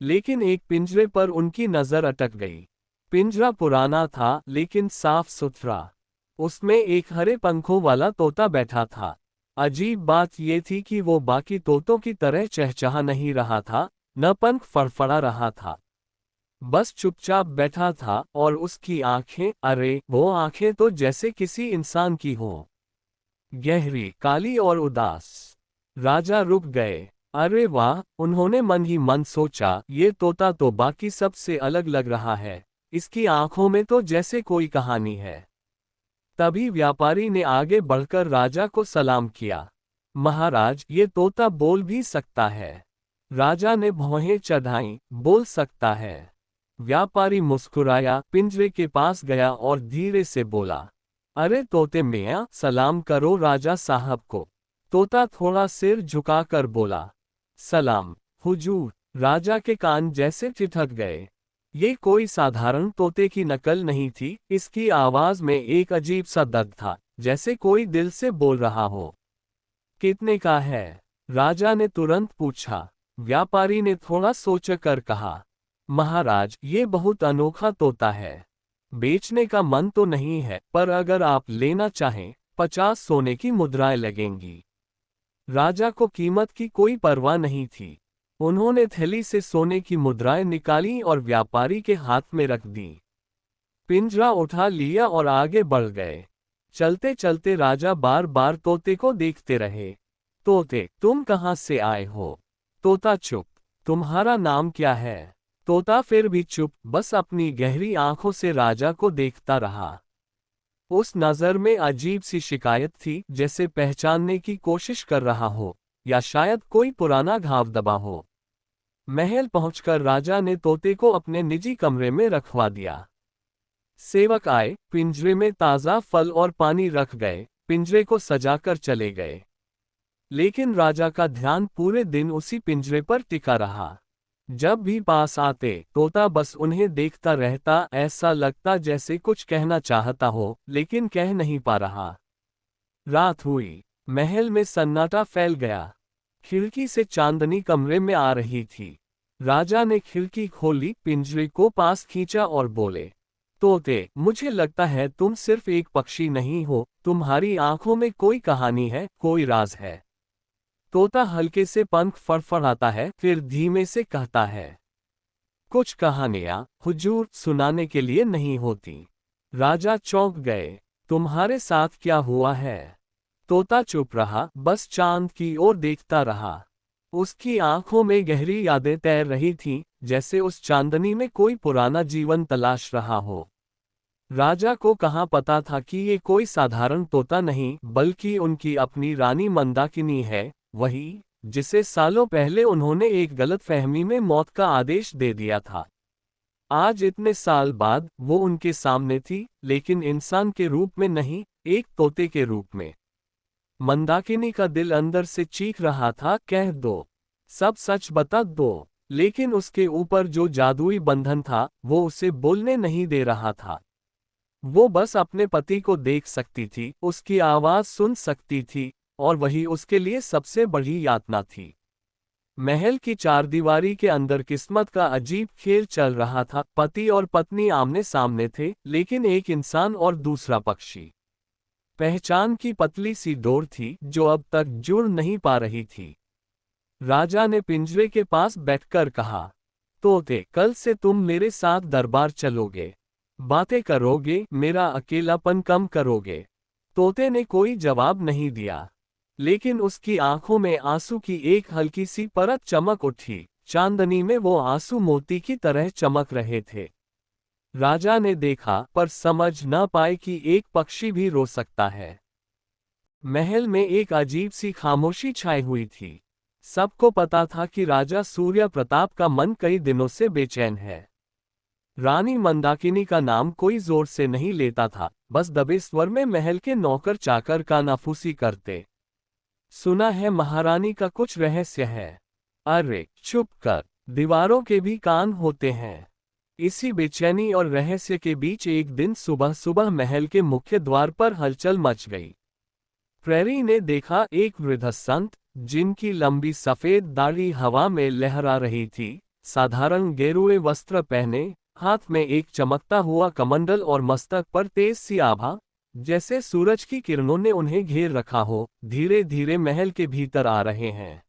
लेकिन एक पिंजरे पर उनकी नज़र अटक गई। पिंजरा पुराना था लेकिन साफ सुथरा। उसमें एक हरे पंखों वाला तोता बैठा था। अजीब बात यह थी कि वो बाकी तोतों की तरह चहचहा नहीं रहा था, न पंख फड़फड़ा रहा था। बस चुपचाप बैठा था और उसकी आंखें, अरे वो आंखें तो जैसे किसी इंसान की हों, गहरी, काली और उदास। राजा रुक गए। अरे वाह, उन्होंने मन ही मन सोचा, ये तोता तो बाकी सब से अलग लग रहा है। इसकी आंखों में तो जैसे कोई कहानी है। तभी व्यापारी ने आगे बढ़कर राजा को सलाम किया। महाराज, ये तोता बोल भी सकता है। राजा ने भौहें चढ़ाईं, बोल सकता है। व्यापारी मुस्कुराया, पिंजरे के पास गया और धीरे से बोला, अरे तोते मियाँ, सलाम करो राजा साहब को। तोता थोड़ा सिर झुकाकर बोला, सलाम हुजूर। राजा के कान जैसे ठिठक गए। ये कोई साधारण तोते की नकल नहीं थी, इसकी आवाज में एक अजीब सा दर्द था, जैसे कोई दिल से बोल रहा हो। कितने का है? राजा ने तुरंत पूछा। व्यापारी ने थोड़ा सोचकर कहा, महाराज, ये बहुत अनोखा तोता है। बेचने का मन तो नहीं है, पर अगर आप लेना चाहें, 50 सोने की मुद्राएं लगेंगी। राजा को कीमत की कोई परवाह नहीं थी। उन्होंने थैली से सोने की मुद्राएं निकाली और व्यापारी के हाथ में रख दी। पिंजरा उठा लिया और आगे बढ़ गए। चलते चलते राजा बार बार तोते को देखते रहे। तोते, तुम कहाँ से आए हो? तोता चुप। तुम्हारा नाम क्या है? तोता फिर भी चुप, बस अपनी गहरी आंखों से राजा को देखता रहा। उस नजर में अजीब सी शिकायत थी, जैसे पहचानने की कोशिश कर रहा हो, या शायद कोई पुराना घाव दबा हो। महल पहुंचकर राजा ने तोते को अपने निजी कमरे में रखवा दिया। सेवक आए, पिंजरे में ताज़ा फल और पानी रख गए, पिंजरे को सजाकर चले गए। लेकिन राजा का ध्यान पूरे दिन उसी पिंजरे पर टिका रहा। जब भी पास आते, तोता बस उन्हें देखता रहता, ऐसा लगता जैसे कुछ कहना चाहता हो, लेकिन कह नहीं पा रहा। रात हुई, महल में सन्नाटा फैल गया। खिड़की से चांदनी कमरे में आ रही थी। राजा ने खिड़की खोली, पिंजरे को पास खींचा और बोले, तोते, मुझे लगता है तुम सिर्फ एक पक्षी नहीं हो, तुम्हारी आंखों में कोई कहानी है, कोई राज है। तोता हल्के से पंख फड़फड़ाता है, फिर धीमे से कहता है, कुछ कहानियां, हुजूर, सुनाने के लिए नहीं होती। राजा चौंक गए। तुम्हारे साथ क्या हुआ है? तोता चुप रहा, बस चांद की ओर देखता रहा। उसकी आंखों में गहरी यादें तैर रही थीं, जैसे उस चांदनी में कोई पुराना जीवन तलाश रहा हो। राजा को कहाँ पता था कि ये कोई साधारण तोता नहीं, बल्कि उनकी अपनी रानी मंदाकिनी है, वही जिसे सालों पहले उन्होंने एक गलतफहमी में मौत का आदेश दे दिया था। आज इतने साल बाद वो उनके सामने थी, लेकिन इंसान के रूप में नहीं, एक तोते के रूप में। मंदाकिनी का दिल अंदर से चीख रहा था, कह दो, सब सच बता दो। लेकिन उसके ऊपर जो जादुई बंधन था, वो उसे बोलने नहीं दे रहा था। वो बस अपने पति को देख सकती थी, उसकी आवाज सुन सकती थी, और वही उसके लिए सबसे बड़ी यातना थी। महल की चारदीवारी के अंदर किस्मत का अजीब खेल चल रहा था। पति और पत्नी आमने सामने थे, लेकिन एक इंसान और दूसरा पक्षी। पहचान की पतली सी डोर थी, जो अब तक जुड़ नहीं पा रही थी। राजा ने पिंजरे के पास बैठकर कहा, तोते, कल से तुम मेरे साथ दरबार चलोगे, बातें करोगे, मेरा अकेलापन कम करोगे। तोते ने कोई जवाब नहीं दिया, लेकिन उसकी आंखों में आंसू की एक हल्की सी परत चमक उठी। चांदनी में वो आंसू मोती की तरह चमक रहे थे। राजा ने देखा, पर समझ न पाए कि एक पक्षी भी रो सकता है। महल में एक अजीब सी खामोशी छाई हुई थी। सबको पता था कि राजा सूर्य प्रताप का मन कई दिनों से बेचैन है। रानी मंदाकिनी का नाम कोई जोर से नहीं लेता था, बस दबे स्वर में महल के नौकर चाकर कानाफूसी करते। सुना है महारानी का कुछ रहस्य है। अरे चुप कर, दीवारों के भी कान होते हैं। इसी बेचैनी और रहस्य के बीच एक दिन सुबह सुबह महल के मुख्य द्वार पर हलचल मच गई। प्रेरी ने देखा एक वृद्ध संत, जिनकी लंबी सफेद दाढ़ी हवा में लहरा रही थी, साधारण गेरुए वस्त्र पहने, हाथ में एक चमकता हुआ कमंडल और मस्तक पर तेज सी आभा, जैसे सूरज की किरणों ने उन्हें घेर रखा हो, धीरे धीरे महल के भीतर आ रहे हैं।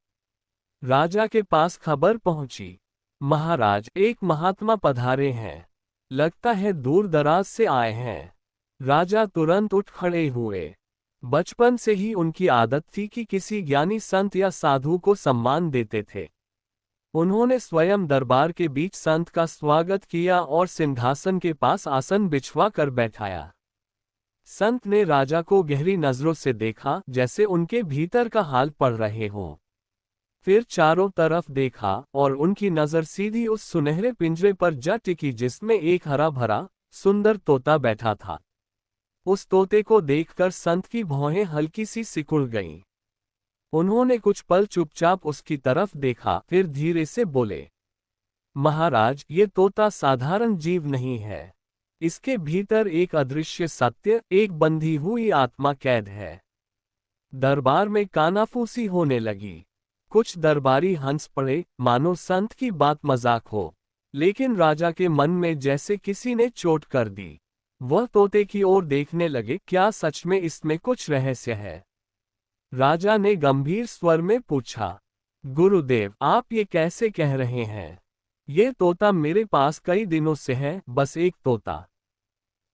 राजा के पास खबर पहुंची, महाराज, एक महात्मा पधारे हैं, लगता है दूर दराज से आए हैं। राजा तुरंत उठ खड़े हुए। बचपन से ही उनकी आदत थी कि किसी ज्ञानी संत या साधु को सम्मान देते थे। उन्होंने स्वयं दरबार के बीच संत का स्वागत किया और सिंहासन के पास आसन बिछवा कर बैठाया। संत ने राजा को गहरी नजरों से देखा, जैसे उनके भीतर का हाल पढ़ रहे हों। फिर चारों तरफ देखा, और उनकी नजर सीधी उस सुनहरे पिंजरे पर जा टिकी जिसमें एक हरा भरा सुंदर तोता बैठा था। उस तोते को देखकर संत की भौहें हल्की सी सिकुड़ गईं। उन्होंने कुछ पल चुपचाप उसकी तरफ देखा, फिर धीरे से बोले, महाराज, ये तोता साधारण जीव नहीं है। इसके भीतर एक अदृश्य सत्य, एक बंधी हुई आत्मा कैद है। दरबार में कानाफूसी होने लगी। कुछ दरबारी हंस पड़े, मानो संत की बात मजाक हो, लेकिन राजा के मन में जैसे किसी ने चोट कर दी। वह तोते की ओर देखने लगे, क्या सच में इसमें कुछ रहस्य है? राजा ने गंभीर स्वर में पूछा, गुरुदेव, आप ये कैसे कह रहे हैं? ये तोता मेरे पास कई दिनों से है, बस एक तोता।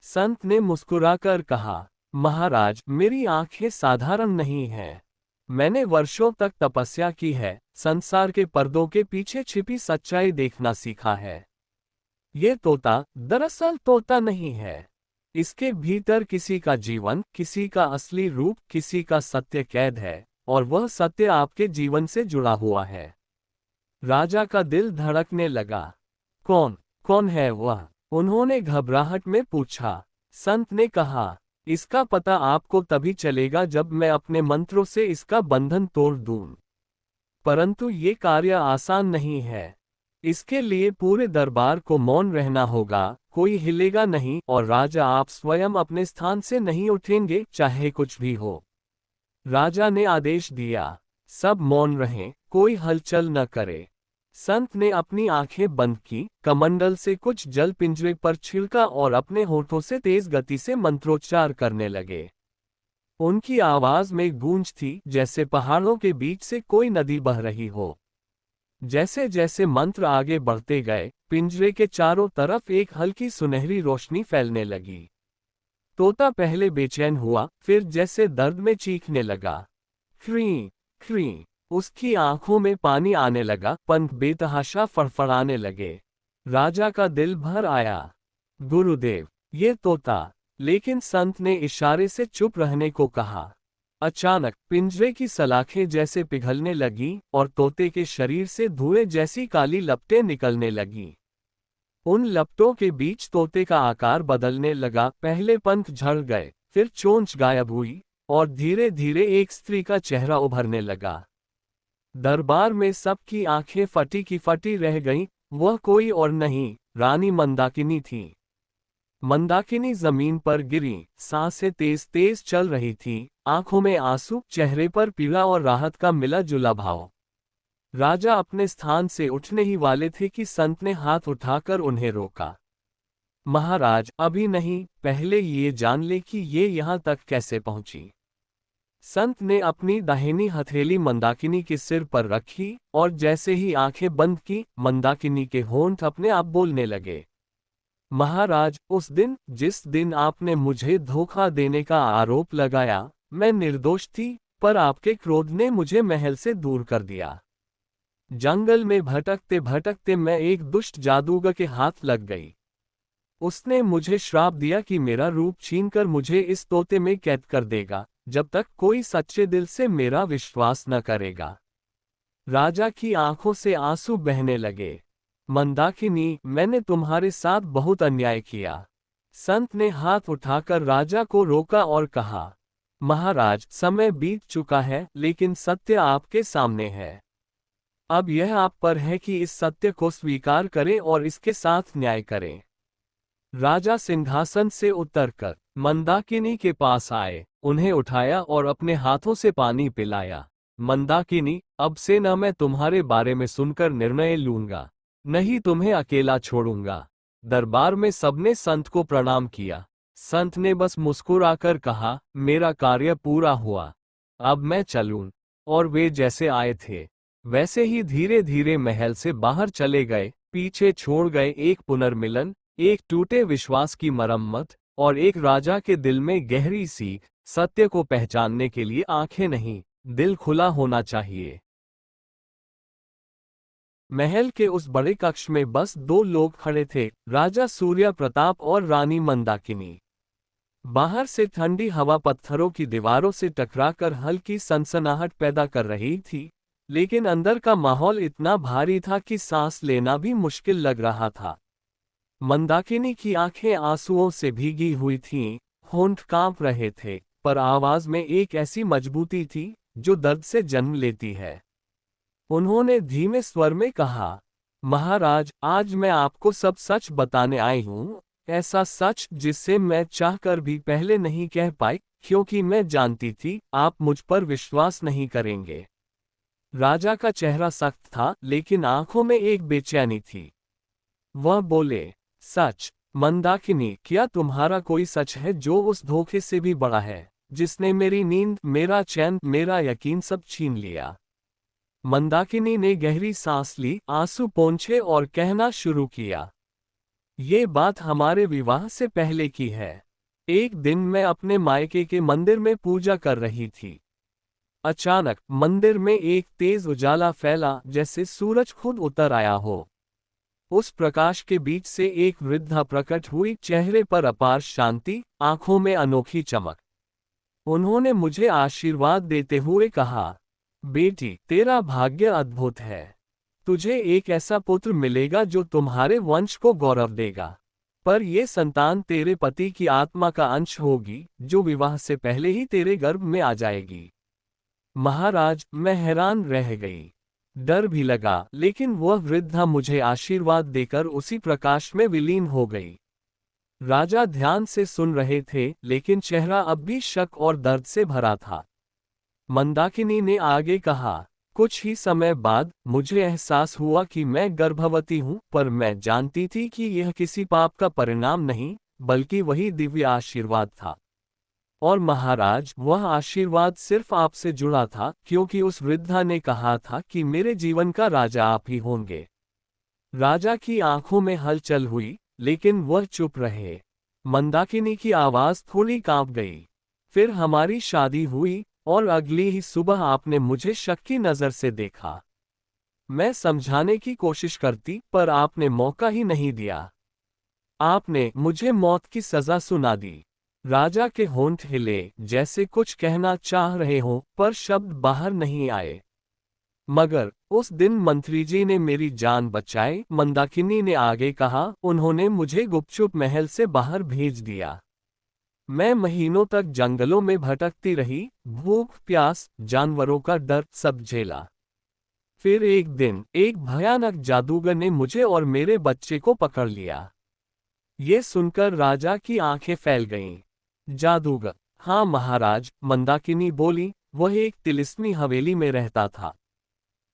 संत ने मुस्कुराकर कहा, महाराज, मेरी आंखें साधारण नहीं हैं। मैंने वर्षों तक तपस्या की है, संसार के पर्दों के पीछे छिपी सच्चाई देखना सीखा है। ये तोता दरअसल तोता नहीं है। इसके भीतर किसी का जीवन, किसी का असली रूप, किसी का सत्य कैद है, और वह सत्य आपके जीवन से जुड़ा हुआ है। राजा का दिल धड़कने लगा। कौन कौन है वह? उन्होंने घबराहट में पूछा। संत ने कहा, इसका पता आपको तभी चलेगा जब मैं अपने मंत्रों से इसका बंधन तोड़ दूं। परंतु ये कार्य आसान नहीं है। इसके लिए पूरे दरबार को मौन रहना होगा, कोई हिलेगा नहीं, और राजा आप स्वयं अपने स्थान से नहीं उठेंगे, चाहे कुछ भी हो। राजा ने आदेश दिया। सब मौन रहें, कोई हलचल न करे। संत ने अपनी आंखें बंद की, कमंडल से कुछ जल पिंजरे पर छिड़का और अपने होठों से तेज गति से मंत्रोच्चार करने लगे। उनकी आवाज में गूंज थी, जैसे पहाड़ों के बीच से कोई नदी बह रही हो। जैसे जैसे मंत्र आगे बढ़ते गए, पिंजरे के चारों तरफ एक हल्की सुनहरी रोशनी फैलने लगी। तोता पहले बेचैन हुआ, फिर जैसे दर्द में चीखने लगा। क्रीं क्रीं, उसकी आंखों में पानी आने लगा, पंख बेतहाशा फड़फड़ाने लगे। राजा का दिल भर आया। गुरुदेव, ये तोता। लेकिन संत ने इशारे से चुप रहने को कहा। अचानक पिंजरे की सलाखें जैसे पिघलने लगी और तोते के शरीर से धुएं जैसी काली लपटें निकलने लगीं। उन लपटों के बीच तोते का आकार बदलने लगा, पहले पंख झड़ गए, फिर चोंच गायब हुई, और धीरे धीरे एक स्त्री का चेहरा उभरने लगा। दरबार में सबकी आंखें फटी की फटी रह गईं। वह कोई और नहीं, रानी मंदाकिनी थी। मंदाकिनी जमीन पर गिरी, सांसें तेज तेज चल रही थी, आंखों में आंसू, चेहरे पर पीड़ा और राहत का मिला जुला भाव। राजा अपने स्थान से उठने ही वाले थे कि संत ने हाथ उठाकर उन्हें रोका। महाराज, अभी नहीं, पहले ये जान ले कि ये यहाँ तक कैसे पहुंची। संत ने अपनी दाहिनी हथेली मंदाकिनी के सिर पर रखी, और जैसे ही आंखें बंद की, मंदाकिनी के होंठ अपने आप बोलने लगे। महाराज, उस दिन, जिस दिन आपने मुझे धोखा देने का आरोप लगाया, मैं निर्दोष थी, पर आपके क्रोध ने मुझे महल से दूर कर दिया। जंगल में भटकते भटकते मैं एक दुष्ट जादूगर के हाथ लग गई। उसने मुझे श्राप दिया कि मेरा रूप छीनकर मुझे इस तोते में कैद कर देगा, जब तक कोई सच्चे दिल से मेरा विश्वास न करेगा। राजा की आंखों से आंसू बहने लगे। मंदाकिनी, मैंने तुम्हारे साथ बहुत अन्याय किया। संत ने हाथ उठाकर राजा को रोका और कहा, महाराज, समय बीत चुका है, लेकिन सत्य आपके सामने है। अब यह आप पर है कि इस सत्य को स्वीकार करें और इसके साथ न्याय करें। राजा सिंहासन से उतरकर मंदाकिनी के पास आए, उन्हें उठाया और अपने हाथों से पानी पिलाया। मंदाकिनी, अब से न मैं तुम्हारे बारे में सुनकर निर्णय लूंगा, नहीं तुम्हें अकेला छोड़ूंगा। दरबार में सबने संत को प्रणाम किया। संत ने बस मुस्कुराकर कहा, मेरा कार्य पूरा हुआ, अब मैं चलूं। और वे जैसे आए थे, वैसे ही धीरे धीरे महल से बाहर चले गए, पीछे छोड़ गए एक पुनर्मिलन, एक टूटे विश्वास की मरम्मत, और एक राजा के दिल में गहरी सीख, सत्य को पहचानने के लिए आंखें नहीं, दिल खुला होना चाहिए। महल के उस बड़े कक्ष में बस दो लोग खड़े थे, राजा सूर्य प्रताप और रानी मंदाकिनी। बाहर से ठंडी हवा पत्थरों की दीवारों से टकराकर हल्की सनसनाहट पैदा कर रही थी, लेकिन अंदर का माहौल इतना भारी था कि सांस लेना भी मुश्किल लग रहा था। मंदाकिनी की आंखें आंसुओं से भीगी हुई थीं, होंठ कांप रहे थे, पर आवाज में एक ऐसी मजबूती थी जो दर्द से जन्म लेती है। उन्होंने धीमे स्वर में कहा, महाराज, आज मैं आपको सब सच बताने आई हूँ, ऐसा सच जिससे मैं चाहकर भी पहले नहीं कह पाई, क्योंकि मैं जानती थी आप मुझ पर विश्वास नहीं करेंगे। राजा का चेहरा सख्त था, लेकिन आंखों में एक बेचैनी थी। वह बोले, सच। मंदाकिनी, क्या तुम्हारा कोई सच है जो उस धोखे से भी बड़ा है, जिसने मेरी नींद, मेरा चैन, मेरा यकीन सब छीन लिया? मंदाकिनी ने गहरी सांस ली, आंसू पोंछे और कहना शुरू किया, ये बात हमारे विवाह से पहले की है। एक दिन मैं अपने मायके के मंदिर में पूजा कर रही थी। अचानक मंदिर में एक तेज उजाला फैला, जैसे सूरज खुद उतर आया हो। उस प्रकाश के बीच से एक वृद्धा प्रकट हुई, चेहरे पर अपार शांति, आंखों में अनोखी चमक। उन्होंने मुझे आशीर्वाद देते हुए कहा, बेटी, तेरा भाग्य अद्भुत है। तुझे एक ऐसा पुत्र मिलेगा जो तुम्हारे वंश को गौरव देगा। पर यह संतान तेरे पति की आत्मा का अंश होगी, जो विवाह से पहले ही तेरे गर्भ में आ जाएगी। महाराज, मैं हैरान रह गई। डर भी लगा, लेकिन वह वृद्धा मुझे आशीर्वाद देकर उसी प्रकाश में विलीन हो गई। राजा ध्यान से सुन रहे थे, लेकिन चेहरा अब भी शक और दर्द से भरा था। मंदाकिनी ने आगे कहा, कुछ ही समय बाद मुझे एहसास हुआ कि मैं गर्भवती हूँ, पर मैं जानती थी कि यह किसी पाप का परिणाम नहीं, बल्कि वही दिव्य आशीर्वाद था। और महाराज, वह आशीर्वाद सिर्फ आपसे जुड़ा था, क्योंकि उस वृद्धा ने कहा था कि मेरे जीवन का राजा आप ही होंगे। राजा की आंखों में हलचल हुई, लेकिन वह चुप रहे। मंदाकिनी की आवाज थोड़ी कांप गई। फिर हमारी शादी हुई, और अगली ही सुबह आपने मुझे शक की नजर से देखा। मैं समझाने की कोशिश करती, पर आपने मौका ही नहीं दिया। आपने मुझे मौत की सजा सुना दी। राजा के होंठ हिले, जैसे कुछ कहना चाह रहे हों, पर शब्द बाहर नहीं आए। मगर उस दिन मंत्री जी ने मेरी जान बचाई, मंदाकिनी ने आगे कहा। उन्होंने मुझे गुपचुप महल से बाहर भेज दिया। मैं महीनों तक जंगलों में भटकती रही, भूख प्यास जानवरों का डर सब झेला। फिर एक दिन एक भयानक जादूगर ने मुझे और मेरे बच्चे को पकड़ लिया। ये सुनकर राजा की आंखें फैल गईं। जादूगर? हाँ महाराज, मंदाकिनी बोली। वह एक तिलिस्मी हवेली में रहता था।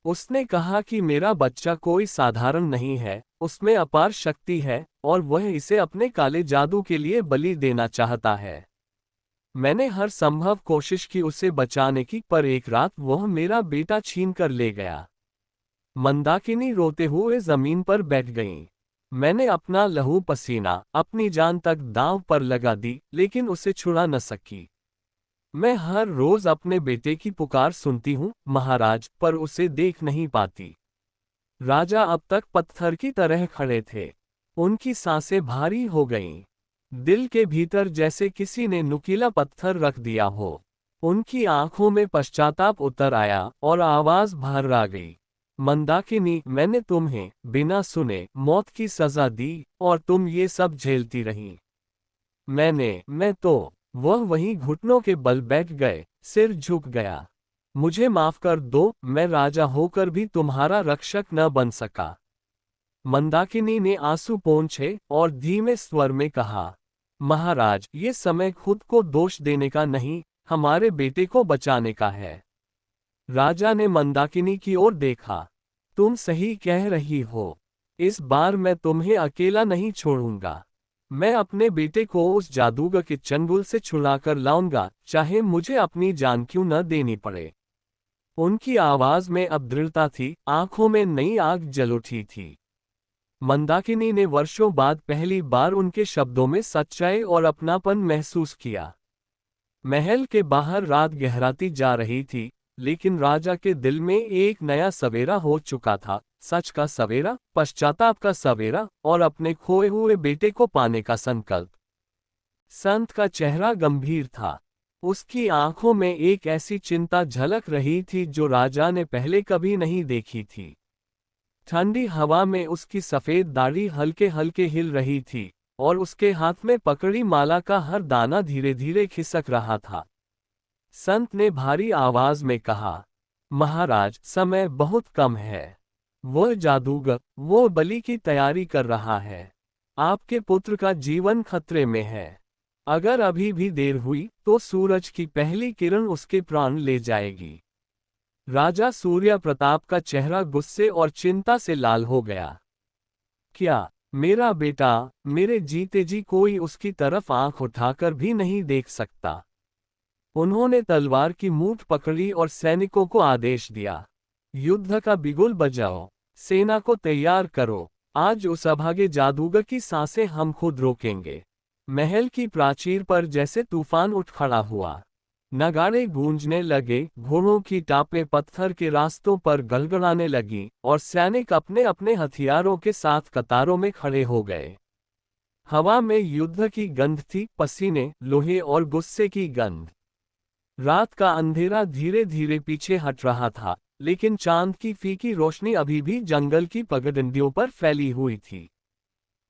उसने कहा कि मेरा बच्चा कोई साधारण नहीं है, उसमें अपार शक्ति है, और वह इसे अपने काले जादू के लिए बलि देना चाहता है। मैंने हर संभव कोशिश की उसे बचाने की, पर एक रात वह मेरा बेटा छीन कर ले गया। मंदाकिनी रोते हुए जमीन पर बैठ गईं। मैंने अपना लहू पसीना, अपनी जान तक दांव पर लगा दी, लेकिन उसे छुड़ा न सकी। मैं हर रोज अपने बेटे की पुकार सुनती हूँ महाराज, पर उसे देख नहीं पाती। राजा अब तक पत्थर की तरह खड़े थे। उनकी सांसें भारी हो गईं। दिल के भीतर जैसे किसी ने नुकीला पत्थर रख दिया हो। उनकी आंखों में पश्चाताप उतर आया, और आवाज बाहर आ गई। मंदाकिनी, मैंने तुम्हें बिना सुने मौत की सजा दी, और तुम ये सब झेलती रही। मैं तो। वह वहीं घुटनों के बल बैठ गए, सिर झुक गया। मुझे माफ कर दो, मैं राजा होकर भी तुम्हारा रक्षक न बन सका। मंदाकिनी ने आंसू पोंछे और धीमे स्वर में कहा, महाराज, ये समय खुद को दोष देने का नहीं, हमारे बेटे को बचाने का है। राजा ने मंदाकिनी की ओर देखा। तुम सही कह रही हो। इस बार मैं तुम्हें अकेला नहीं छोड़ूंगा। मैं अपने बेटे को उस जादूगर के चंगुल से छुड़ाकर लाऊंगा, चाहे मुझे अपनी जान क्यों न देनी पड़े। उनकी आवाज में अब दृढ़ता थी, आंखों में नई आग जल उठी थी। मंदाकिनी ने वर्षों बाद पहली बार उनके शब्दों में सच्चाई और अपनापन महसूस किया। महल के बाहर रात गहराती जा रही थी, लेकिन राजा के दिल में एक नया सवेरा हो चुका था। सच का सवेरा, पश्चाताप का सवेरा, और अपने खोए हुए बेटे को पाने का संकल्प। संत का चेहरा गंभीर था। उसकी आंखों में एक ऐसी चिंता झलक रही थी जो राजा ने पहले कभी नहीं देखी थी। ठंडी हवा में उसकी सफेद दाढ़ी हल्के हल्के हिल रही थी, और उसके हाथ में पकड़ी माला का हर दाना धीरे धीरे खिसक रहा था। संत ने भारी आवाज में कहा, महाराज, समय बहुत कम है। वह जादूगर, वो बलि की तैयारी कर रहा है। आपके पुत्र का जीवन खतरे में है। अगर अभी भी देर हुई, तो सूरज की पहली किरण उसके प्राण ले जाएगी। राजा सूर्य प्रताप का चेहरा गुस्से और चिंता से लाल हो गया। क्या मेरा बेटा, मेरे जीते जी कोई उसकी तरफ आंख उठाकर भी नहीं देख सकता? उन्होंने तलवार की मूठ पकड़ी और सैनिकों को आदेश दिया, युद्ध का बिगुल बजाओ, सेना को तैयार करो। आज उस अभागे जादूगर की सांसें हम खुद रोकेंगे। महल की प्राचीर पर जैसे तूफान उठ खड़ा हुआ। नगाड़े गूंजने लगे, घोड़ों की टापें पत्थर के रास्तों पर गड़गड़ाने लगी, और सैनिक अपने अपने हथियारों के साथ कतारों में खड़े हो गए। हवा में युद्ध की गंध थी, पसीने, लोहे और गुस्से की गंध। रात का अंधेरा धीरे धीरे पीछे हट रहा था, लेकिन चांद की फीकी रोशनी अभी भी जंगल की पगडंडियों पर फैली हुई थी।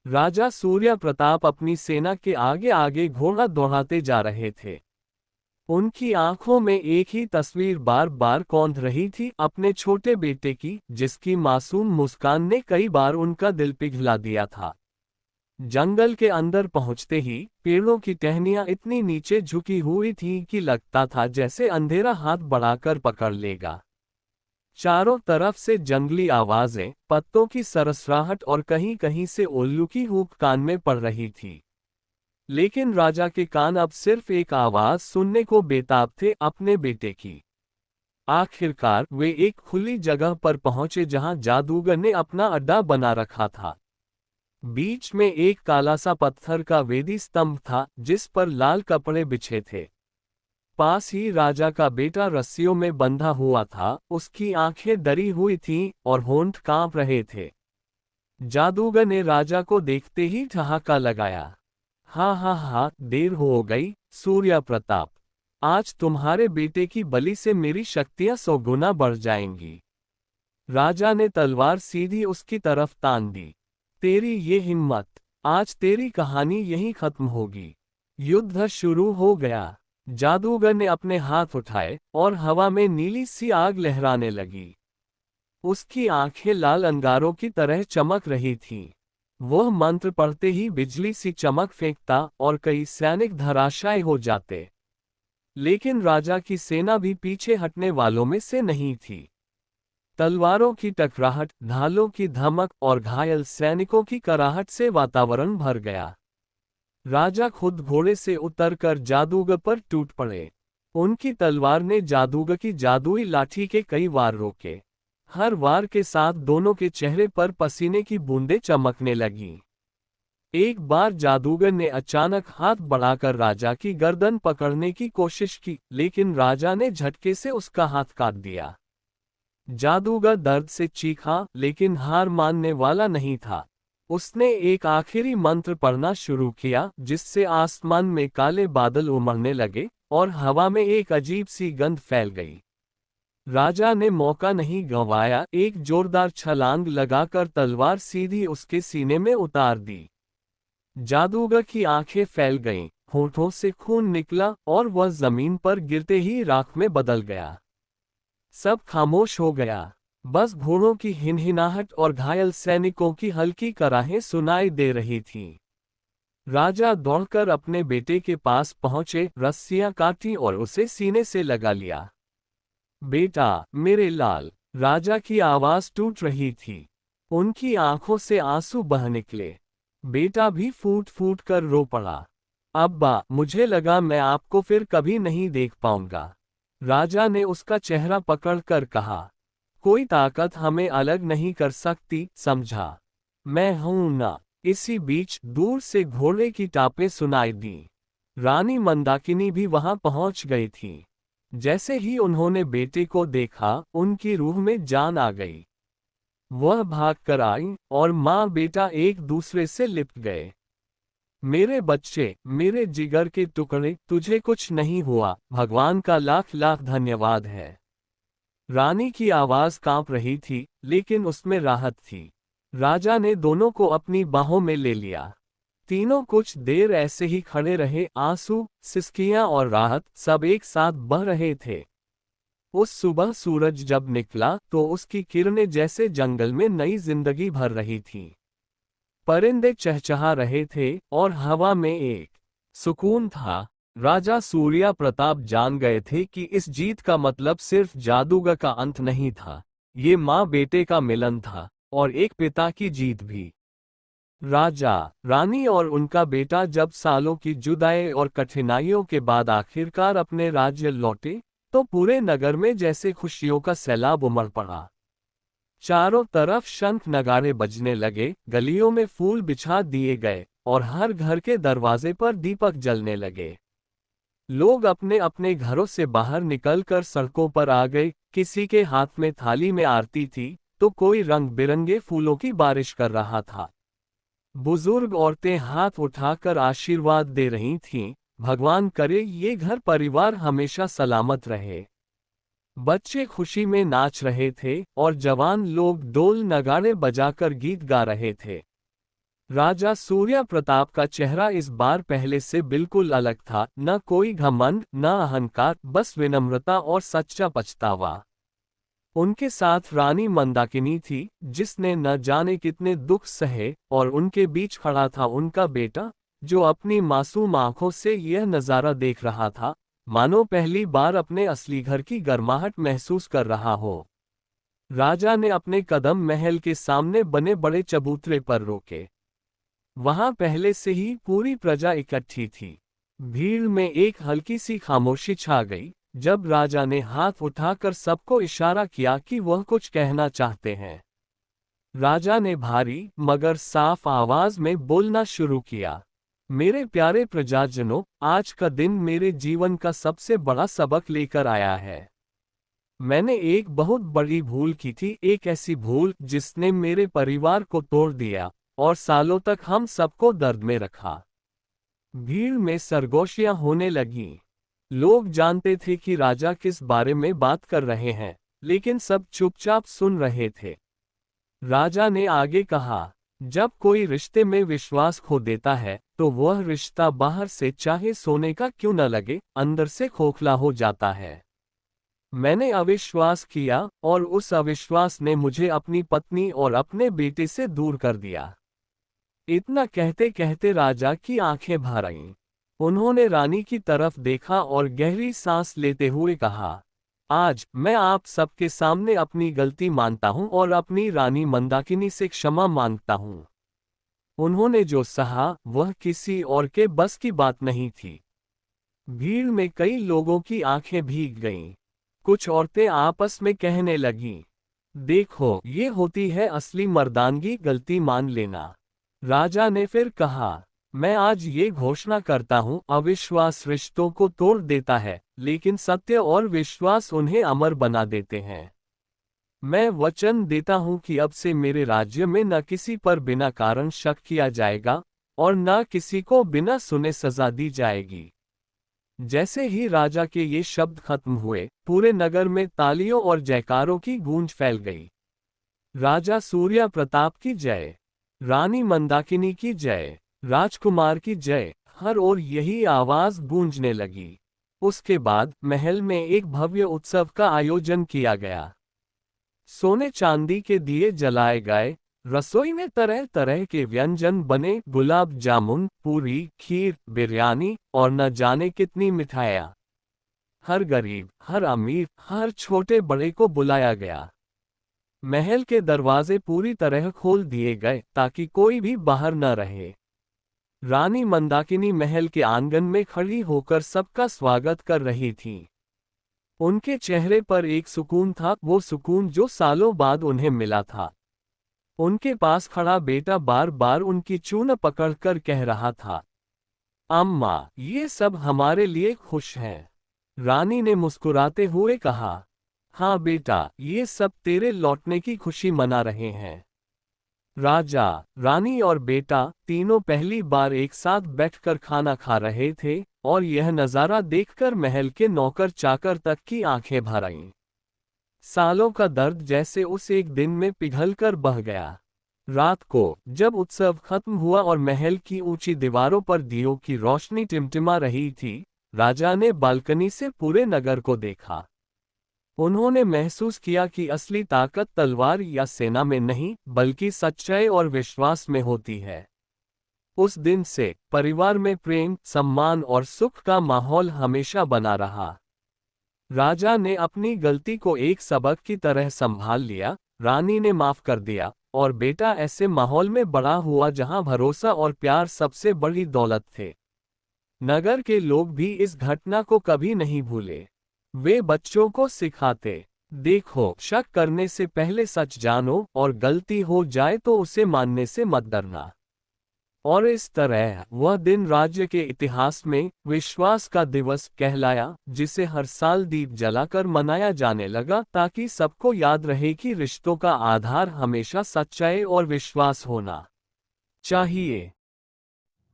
राजा सूर्य प्रताप अपनी सेना के आगे आगे घोड़ा दौड़ाते जा रहे थे। उनकी आंखों में एक ही तस्वीर बार बार कौंध रही थी, अपने छोटे बेटे की, जिसकी मासूम मुस्कान ने कई बार उनका दिल पिघला दिया था। जंगल के अंदर पहुंचते ही पेड़ों की टहनियां इतनी नीचे झुकी हुई थीं कि लगता था जैसे अंधेरा हाथ बढ़ाकर पकड़ लेगा। चारों तरफ से जंगली आवाजें, पत्तों की सरसराहट और कहीं कहीं से उल्लू की हूक कान में पड़ रही थी। लेकिन राजा के कान अब सिर्फ एक आवाज सुनने को बेताब थे, अपने बेटे की। आखिरकार वे एक खुली जगह पर पहुंचे जहां जादूगर ने अपना अड्डा बना रखा था। बीच में एक काला सा पत्थर का वेदी स्तंभ था, जिस पर लाल कपड़े बिछे थे। पास ही राजा का बेटा रस्सियों में बंधा हुआ था, उसकी आंखें डरी हुई थीं और होंठ कांप रहे थे। जादूगर ने राजा को देखते ही ठहाका लगाया। हा हा हा, देर हो गई सूर्य प्रताप। आज तुम्हारे बेटे की बलि से मेरी शक्तियां 100 गुना बढ़ जाएंगी। राजा ने तलवार सीधी उसकी तरफ तान दी। तेरी ये हिम्मत, आज तेरी कहानी यहीं खत्म होगी। युद्ध शुरू हो गया। जादूगर ने अपने हाथ उठाए और हवा में नीली सी आग लहराने लगी। उसकी आंखें लाल अंगारों की तरह चमक रही थीं। वह मंत्र पढ़ते ही बिजली सी चमक फेंकता और कई सैनिक धराशायी हो जाते। लेकिन राजा की सेना भी पीछे हटने वालों में से नहीं थी। तलवारों की टकराहट, ढालों की धमक और घायल सैनिकों की कराहट से वातावरण भर गया। राजा खुद घोड़े से उतरकर जादूगर पर टूट पड़े। उनकी तलवार ने जादूगर की जादुई लाठी के कई वार रोके। हर वार के साथ दोनों के चेहरे पर पसीने की बूंदें चमकने लगीं। एक बार जादूगर ने अचानक हाथ बढ़ाकर राजा की गर्दन पकड़ने की कोशिश की, लेकिन राजा ने झटके से उसका हाथ काट दिया। जादूगर दर्द से चीखा, लेकिन हार मानने वाला नहीं था। उसने एक आखिरी मंत्र पढ़ना शुरू किया, जिससे आसमान में काले बादल उमड़ने लगे और हवा में एक अजीब सी गंध फैल गई। राजा ने मौका नहीं गंवाया, एक जोरदार छलांग लगाकर तलवार सीधी उसके सीने में उतार दी। जादूगर की आंखें फैल गईं, होठों से खून निकला और वह जमीन पर गिरते ही राख में बदल गया। सब खामोश हो गया। बस घोड़ों की हिनहिनाहट और घायल सैनिकों की हल्की कराहें सुनाई दे रही थीं। राजा दौड़कर अपने बेटे के पास पहुंचे, रस्सियां काटी और उसे सीने से लगा लिया। बेटा, मेरे लाल, राजा की आवाज टूट रही थी। उनकी आंखों से आंसू बह निकले। बेटा भी फूट फूट कर रो पड़ा। अब्बा, मुझे लगा मैं आपको फिर कभी नहीं देख पाऊंगा। राजा ने उसका चेहरा पकड़कर कहा, कोई ताकत हमें अलग नहीं कर सकती, समझा? मैं हूं ना। इसी बीच दूर से घोड़े की टापें सुनाई दी। रानी मंदाकिनी भी वहां पहुंच गई थी। जैसे ही उन्होंने बेटे को देखा, उनकी रूह में जान आ गई। वह भागकर आई और माँ बेटा एक दूसरे से लिपट गए। मेरे बच्चे, मेरे जिगर के टुकड़े, तुझे कुछ नहीं हुआ, भगवान का लाख लाख धन्यवाद है। रानी की आवाज कांप रही थी, लेकिन उसमें राहत थी। राजा ने दोनों को अपनी बाहों में ले लिया। तीनों कुछ देर ऐसे ही खड़े रहे, आंसू, सिसकियां और राहत सब एक साथ बह रहे थे। उस सुबह सूरज जब निकला तो उसकी किरणें जैसे जंगल में नई जिंदगी भर रही थीं। परिंदे चहचहा रहे थे और हवा में एक सुकून था। राजा सूर्य प्रताप जान गए थे कि इस जीत का मतलब सिर्फ जादूगर का अंत नहीं था, ये माँ बेटे का मिलन था, और एक पिता की जीत भी। राजा, रानी और उनका बेटा जब सालों की जुदाई और कठिनाइयों के बाद आखिरकार अपने राज्य लौटे, तो पूरे नगर में जैसे खुशियों का सैलाब उमड़ पड़ा। चारों तरफ शंख नगाड़े बजने लगे, गलियों में फूल बिछा दिए गए और हर घर के दरवाजे पर दीपक जलने लगे। लोग अपने अपने घरों से बाहर निकलकर सड़कों पर आ गए, किसी के हाथ में थाली में आरती थी, तो कोई रंग बिरंगे फूलों की बारिश कर रहा था। बुजुर्ग औरतें हाथ उठाकर आशीर्वाद दे रही थीं, भगवान करे ये घर परिवार हमेशा सलामत रहे। बच्चे खुशी में नाच रहे थे और जवान लोग ढोल नगाड़े बजाकर गीत गा रहे थे। राजा सूर्य प्रताप का चेहरा इस बार पहले से बिल्कुल अलग था, न कोई घमंड न अहंकार, बस विनम्रता और सच्चा पछतावा। उनके साथ रानी मंदाकिनी थी, जिसने न जाने कितने दुख सहे, और उनके बीच खड़ा था उनका बेटा, जो अपनी मासूम आंखों से यह नज़ारा देख रहा था, मानो पहली बार अपने असली घर की गर्माहट महसूस कर रहा हो। राजा ने अपने कदम महल के सामने बने बड़े चबूतरे पर रोके। वहां पहले से ही पूरी प्रजा इकट्ठी थी। भीड़ में एक हल्की सी खामोशी छा गई, जब राजा ने हाथ उठाकर सबको इशारा किया कि वह कुछ कहना चाहते हैं। राजा ने भारी मगर साफ आवाज में बोलना शुरू किया। मेरे प्यारे प्रजाजनों, आज का दिन मेरे जीवन का सबसे बड़ा सबक लेकर आया है। मैंने एक बहुत बड़ी भूल की थी, एक ऐसी भूल जिसने मेरे परिवार को तोड़ दिया और सालों तक हम सबको दर्द में रखा। भीड़ में सरगोशियां होने लगीं। लोग जानते थे कि राजा किस बारे में बात कर रहे हैं, लेकिन सब चुपचाप सुन रहे थे। राजा ने आगे कहा, जब कोई रिश्ते में विश्वास खो देता है, तो वह रिश्ता बाहर से चाहे सोने का क्यों न लगे, अंदर से खोखला हो जाता है। मैंने अविश्वास किया और उस अविश्वास ने मुझे अपनी पत्नी और अपने बेटे से दूर कर दिया। इतना कहते कहते राजा की आंखें भर आईं। उन्होंने रानी की तरफ देखा और गहरी सांस लेते हुए कहा, आज मैं आप सबके सामने अपनी गलती मानता हूं और अपनी रानी मंदाकिनी से क्षमा मांगता हूं। उन्होंने जो सहा वह किसी और के बस की बात नहीं थी। भीड़ में कई लोगों की आंखें भीग गईं। कुछ औरतें आपस में कहने लगीं, देखो ये होती है असली मर्दानगी, गलती मान लेना। राजा ने फिर कहा, मैं आज ये घोषणा करता हूं, अविश्वास रिश्तों को तोड़ देता है, लेकिन सत्य और विश्वास उन्हें अमर बना देते हैं। मैं वचन देता हूं कि अब से मेरे राज्य में न किसी पर बिना कारण शक किया जाएगा और न किसी को बिना सुने सजा दी जाएगी। जैसे ही राजा के ये शब्द खत्म हुए, पूरे नगर में तालियों और जयकारों की गूंज फैल गई। राजा सूर्य प्रताप की जय, रानी मंदाकिनी की जय, राजकुमार की जय, हर ओर यही आवाज गूंजने लगी। उसके बाद महल में एक भव्य उत्सव का आयोजन किया गया। सोने चांदी के दिए जलाए गए, रसोई में तरह तरह के व्यंजन बने, गुलाब जामुन, पूरी, खीर, बिरयानी और न जाने कितनी मिठाइयाँ। हर गरीब, हर अमीर, हर छोटे बड़े को बुलाया गया। महल के दरवाजे पूरी तरह खोल दिए गए ताकि कोई भी बाहर न रहे। रानी मंदाकिनी महल के आंगन में खड़ी होकर सबका स्वागत कर रही थीं। उनके चेहरे पर एक सुकून था, वो सुकून जो सालों बाद उन्हें मिला था। उनके पास खड़ा बेटा बार बार उनकी चूर्ण पकड़कर कह रहा था, अम्मा, ये सब हमारे लिए खुश हैं। रानी ने मुस्कुराते हुए कहा, हाँ बेटा, ये सब तेरे लौटने की खुशी मना रहे हैं। राजा, रानी और बेटा तीनों पहली बार एक साथ बैठकर खाना खा रहे थे और यह नज़ारा देखकर महल के नौकर चाकर तक की आंखें भर आईं। सालों का दर्द जैसे उस एक दिन में पिघलकर बह गया। रात को जब उत्सव खत्म हुआ और महल की ऊंची दीवारों पर दियों की रोशनी टिमटिमा रही थी, राजा ने बालकनी से पूरे नगर को देखा। उन्होंने महसूस किया कि असली ताकत तलवार या सेना में नहीं, बल्कि सच्चाई और विश्वास में होती है। उस दिन से परिवार में प्रेम, सम्मान और सुख का माहौल हमेशा बना रहा। राजा ने अपनी गलती को एक सबक की तरह संभाल लिया, रानी ने माफ कर दिया और बेटा ऐसे माहौल में बड़ा हुआ जहां भरोसा और प्यार सबसे बड़ी दौलत थे। नगर के लोग भी इस घटना को कभी नहीं भूले। वे बच्चों को सिखाते, देखो, शक करने से पहले सच जानो और गलती हो जाए तो उसे मानने से मत डरना। और इस तरह वह दिन राज्य के इतिहास में विश्वास का दिवस कहलाया, जिसे हर साल दीप जलाकर मनाया जाने लगा ताकि सबको याद रहे कि रिश्तों का आधार हमेशा सच्चाई और विश्वास होना चाहिए।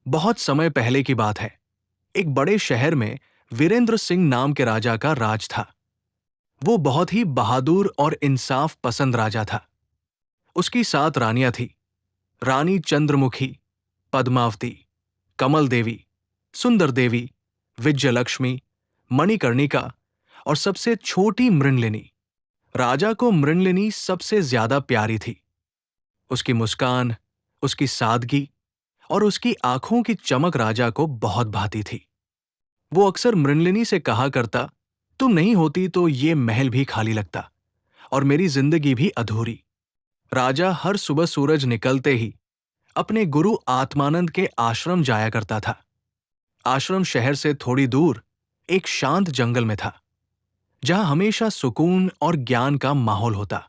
बहुत समय पहले की बात है। एक बड़े शहर में वीरेंद्र सिंह नाम के राजा का राज था। वो बहुत ही बहादुर और इंसाफ पसंद राजा था। उसकी 7 रानियां थी। रानी चंद्रमुखी, पद्मावती, कमल देवी, सुंदर देवी, विजयलक्ष्मी, मणिकर्णिका और सबसे छोटी मृणलिनी। राजा को मृणलिनी सबसे ज्यादा प्यारी थी। उसकी मुस्कान, उसकी सादगी और उसकी आंखों की चमक राजा को बहुत भाती थी। वो अक्सर मृणलिनी से कहा करता, तुम नहीं होती तो ये महल भी खाली लगता और मेरी जिंदगी भी अधूरी। राजा हर सुबह सूरज निकलते ही अपने गुरु आत्मानंद के आश्रम जाया करता था। आश्रम शहर से थोड़ी दूर एक शांत जंगल में था, जहां हमेशा सुकून और ज्ञान का माहौल होता।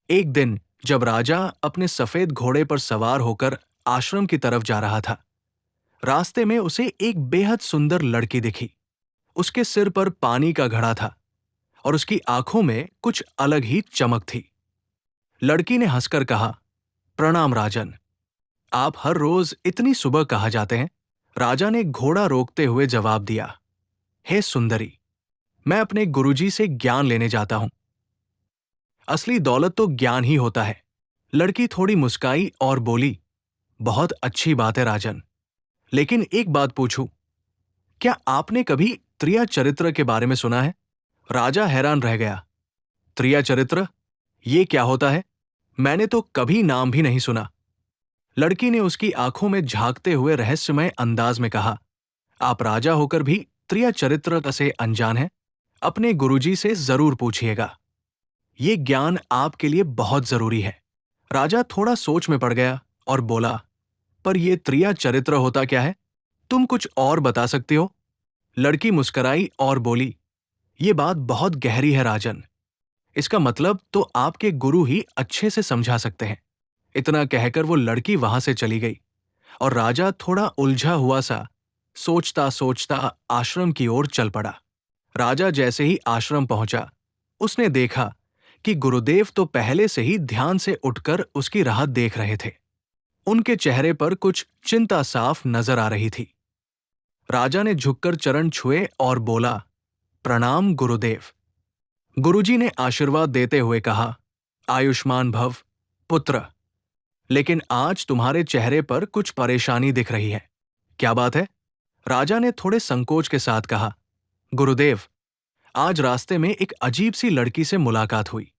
एक दिन जब राजा अपने सफेद घोड़े पर सवार होकर आश्रम की तरफ जा रहा था, रास्ते में उसे एक बेहद सुंदर लड़की दिखी। उसके सिर पर पानी का घड़ा था और उसकी आंखों में कुछ अलग ही चमक थी। लड़की ने हंसकर कहा, प्रणाम राजन, आप हर रोज इतनी सुबह कहाँ जाते हैं? राजा ने घोड़ा रोकते हुए जवाब दिया, हे सुंदरी, मैं अपने गुरुजी से ज्ञान लेने जाता हूं। असली दौलत तो ज्ञान ही होता है। लड़की थोड़ी मुस्काई और बोली, बहुत अच्छी बात है राजन, लेकिन एक बात पूछूं, क्या आपने कभी त्रिया चरित्र के बारे में सुना है? राजा हैरान रह गया। त्रिया चरित्र? ये क्या होता है? मैंने तो कभी नाम भी नहीं सुना। लड़की ने उसकी आंखों में झांकते हुए रहस्यमय अंदाज में कहा, आप राजा होकर भी त्रिया चरित्र से अनजान हैं? अपने गुरुजी से जरूर पूछिएगा। ये ज्ञान आपके लिए बहुत जरूरी है। राजा थोड़ा सोच में पड़ गया और बोला, पर यह त्रिया चरित्र होता क्या है? तुम कुछ और बता सकती हो? लड़की मुस्कुराई और बोली, ये बात बहुत गहरी है राजन। इसका मतलब तो आपके गुरु ही अच्छे से समझा सकते हैं। इतना कहकर वो लड़की वहां से चली गई और राजा थोड़ा उलझा हुआ सा सोचता सोचता आश्रम की ओर चल पड़ा। राजा जैसे ही आश्रम पहुंचा, उसने देखा कि गुरुदेव तो पहले से ही ध्यान से उठकर उसकी राह देख रहे थे। उनके चेहरे पर कुछ चिंता साफ नजर आ रही थी। राजा ने झुककर चरण छुए और बोला, प्रणाम गुरुदेव। गुरुजी ने आशीर्वाद देते हुए कहा, आयुष्मान भव पुत्र, लेकिन आज तुम्हारे चेहरे पर कुछ परेशानी दिख रही है। क्या बात है? राजा ने थोड़े संकोच के साथ कहा, गुरुदेव, आज रास्ते में एक अजीब सी लड़की से मुलाकात हुई।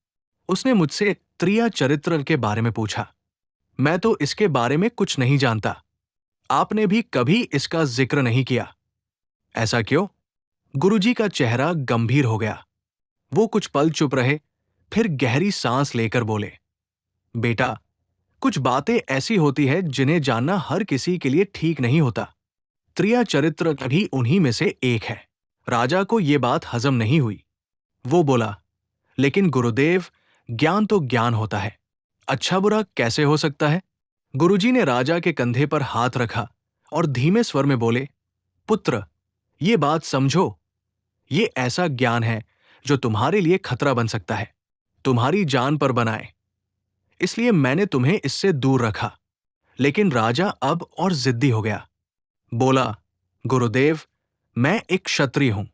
उसने मुझसे त्रिया चरित्र के बारे में पूछा। मैं तो इसके बारे में कुछ नहीं जानता। आपने भी कभी इसका जिक्र नहीं किया। ऐसा क्यों? गुरुजी का चेहरा गंभीर हो गया। वो कुछ पल चुप रहे, फिर गहरी सांस लेकर बोले, बेटा, कुछ बातें ऐसी होती है जिन्हें जानना हर किसी के लिए ठीक नहीं होता। त्रिया चरित्र भी उन्हीं में से एक है। राजा को ये बात हजम नहीं हुई। वो बोला, लेकिन गुरुदेव, ज्ञान तो ज्ञान होता है, अच्छा बुरा कैसे हो सकता है? गुरुजी ने राजा के कंधे पर हाथ रखा और धीमे स्वर में बोले, पुत्र, ये बात समझो, ये ऐसा ज्ञान है जो तुम्हारे लिए खतरा बन सकता है, तुम्हारी जान पर बनाए। इसलिए मैंने तुम्हें इससे दूर रखा। लेकिन राजा अब और जिद्दी हो गया। बोला, गुरुदेव, मैं एक क्षत्रिय हूं।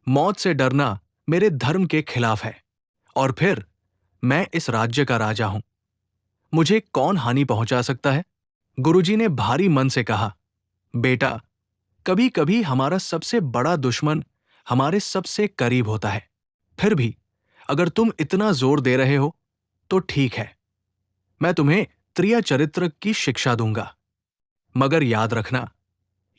मौत से डरना मेरे धर्म के खिलाफ है, और फिर मैं इस राज्य का राजा हूं। मुझे कौन हानि पहुंचा सकता है? गुरुजी ने भारी मन से कहा, बेटा, कभी कभी हमारा सबसे बड़ा दुश्मन हमारे सबसे करीब होता है। फिर भी अगर तुम इतना जोर दे रहे हो तो ठीक है, मैं तुम्हें त्रिया चरित्र की शिक्षा दूंगा। मगर याद रखना,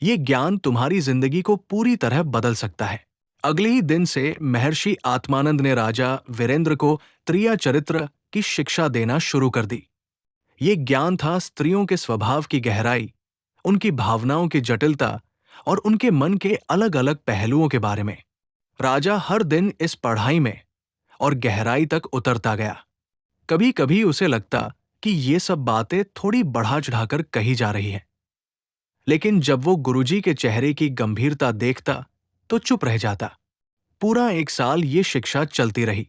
यह ज्ञान तुम्हारी जिंदगी को पूरी तरह बदल सकता है। अगले ही दिन से महर्षि आत्मानंद ने राजा वीरेंद्र को त्रिया चरित्र की शिक्षा देना शुरू कर दी। ये ज्ञान था स्त्रियों के स्वभाव की गहराई, उनकी भावनाओं की जटिलता और उनके मन के अलग अलग पहलुओं के बारे में। राजा हर दिन इस पढ़ाई में और गहराई तक उतरता गया। कभी कभी उसे लगता कि ये सब बातें थोड़ी बढ़ा चढ़ाकर कही जा रही हैं। लेकिन जब वो गुरुजी के चेहरे की गंभीरता देखता तो चुप रह जाता। पूरा 1 साल ये शिक्षा चलती रही।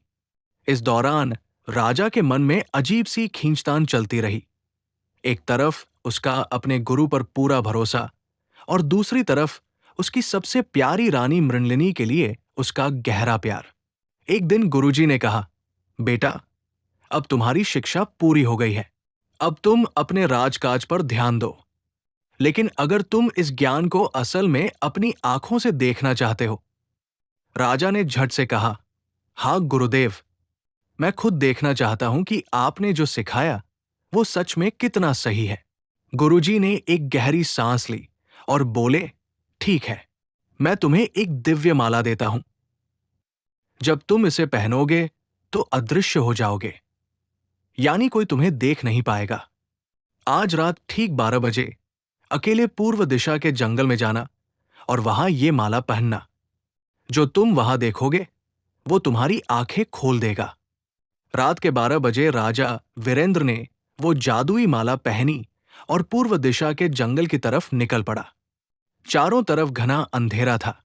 इस दौरान राजा के मन में अजीब सी खींचतान चलती रही। एक तरफ उसका अपने गुरु पर पूरा भरोसा और दूसरी तरफ उसकी सबसे प्यारी रानी मृणलिनी के लिए उसका गहरा प्यार। एक दिन गुरुजी ने कहा, बेटा, अब तुम्हारी शिक्षा पूरी हो गई है। अब तुम अपने राजकाज पर ध्यान दो। लेकिन अगर तुम इस ज्ञान को असल में अपनी आंखों से देखना चाहते हो। राजा ने झट से कहा, हाँ गुरुदेव, मैं खुद देखना चाहता हूं कि आपने जो सिखाया वो सच में कितना सही है। गुरुजी ने एक गहरी सांस ली और बोले, ठीक है, मैं तुम्हें एक दिव्य माला देता हूं। जब तुम इसे पहनोगे तो अदृश्य हो जाओगे, यानी कोई तुम्हें देख नहीं पाएगा। आज रात ठीक 12 बजे अकेले पूर्व दिशा के जंगल में जाना और वहां ये माला पहनना। जो तुम वहां देखोगे वो तुम्हारी आंखें खोल देगा। रात के 12 बजे राजा वीरेंद्र ने वो जादुई माला पहनी और पूर्व दिशा के जंगल की तरफ निकल पड़ा। चारों तरफ घना अंधेरा था।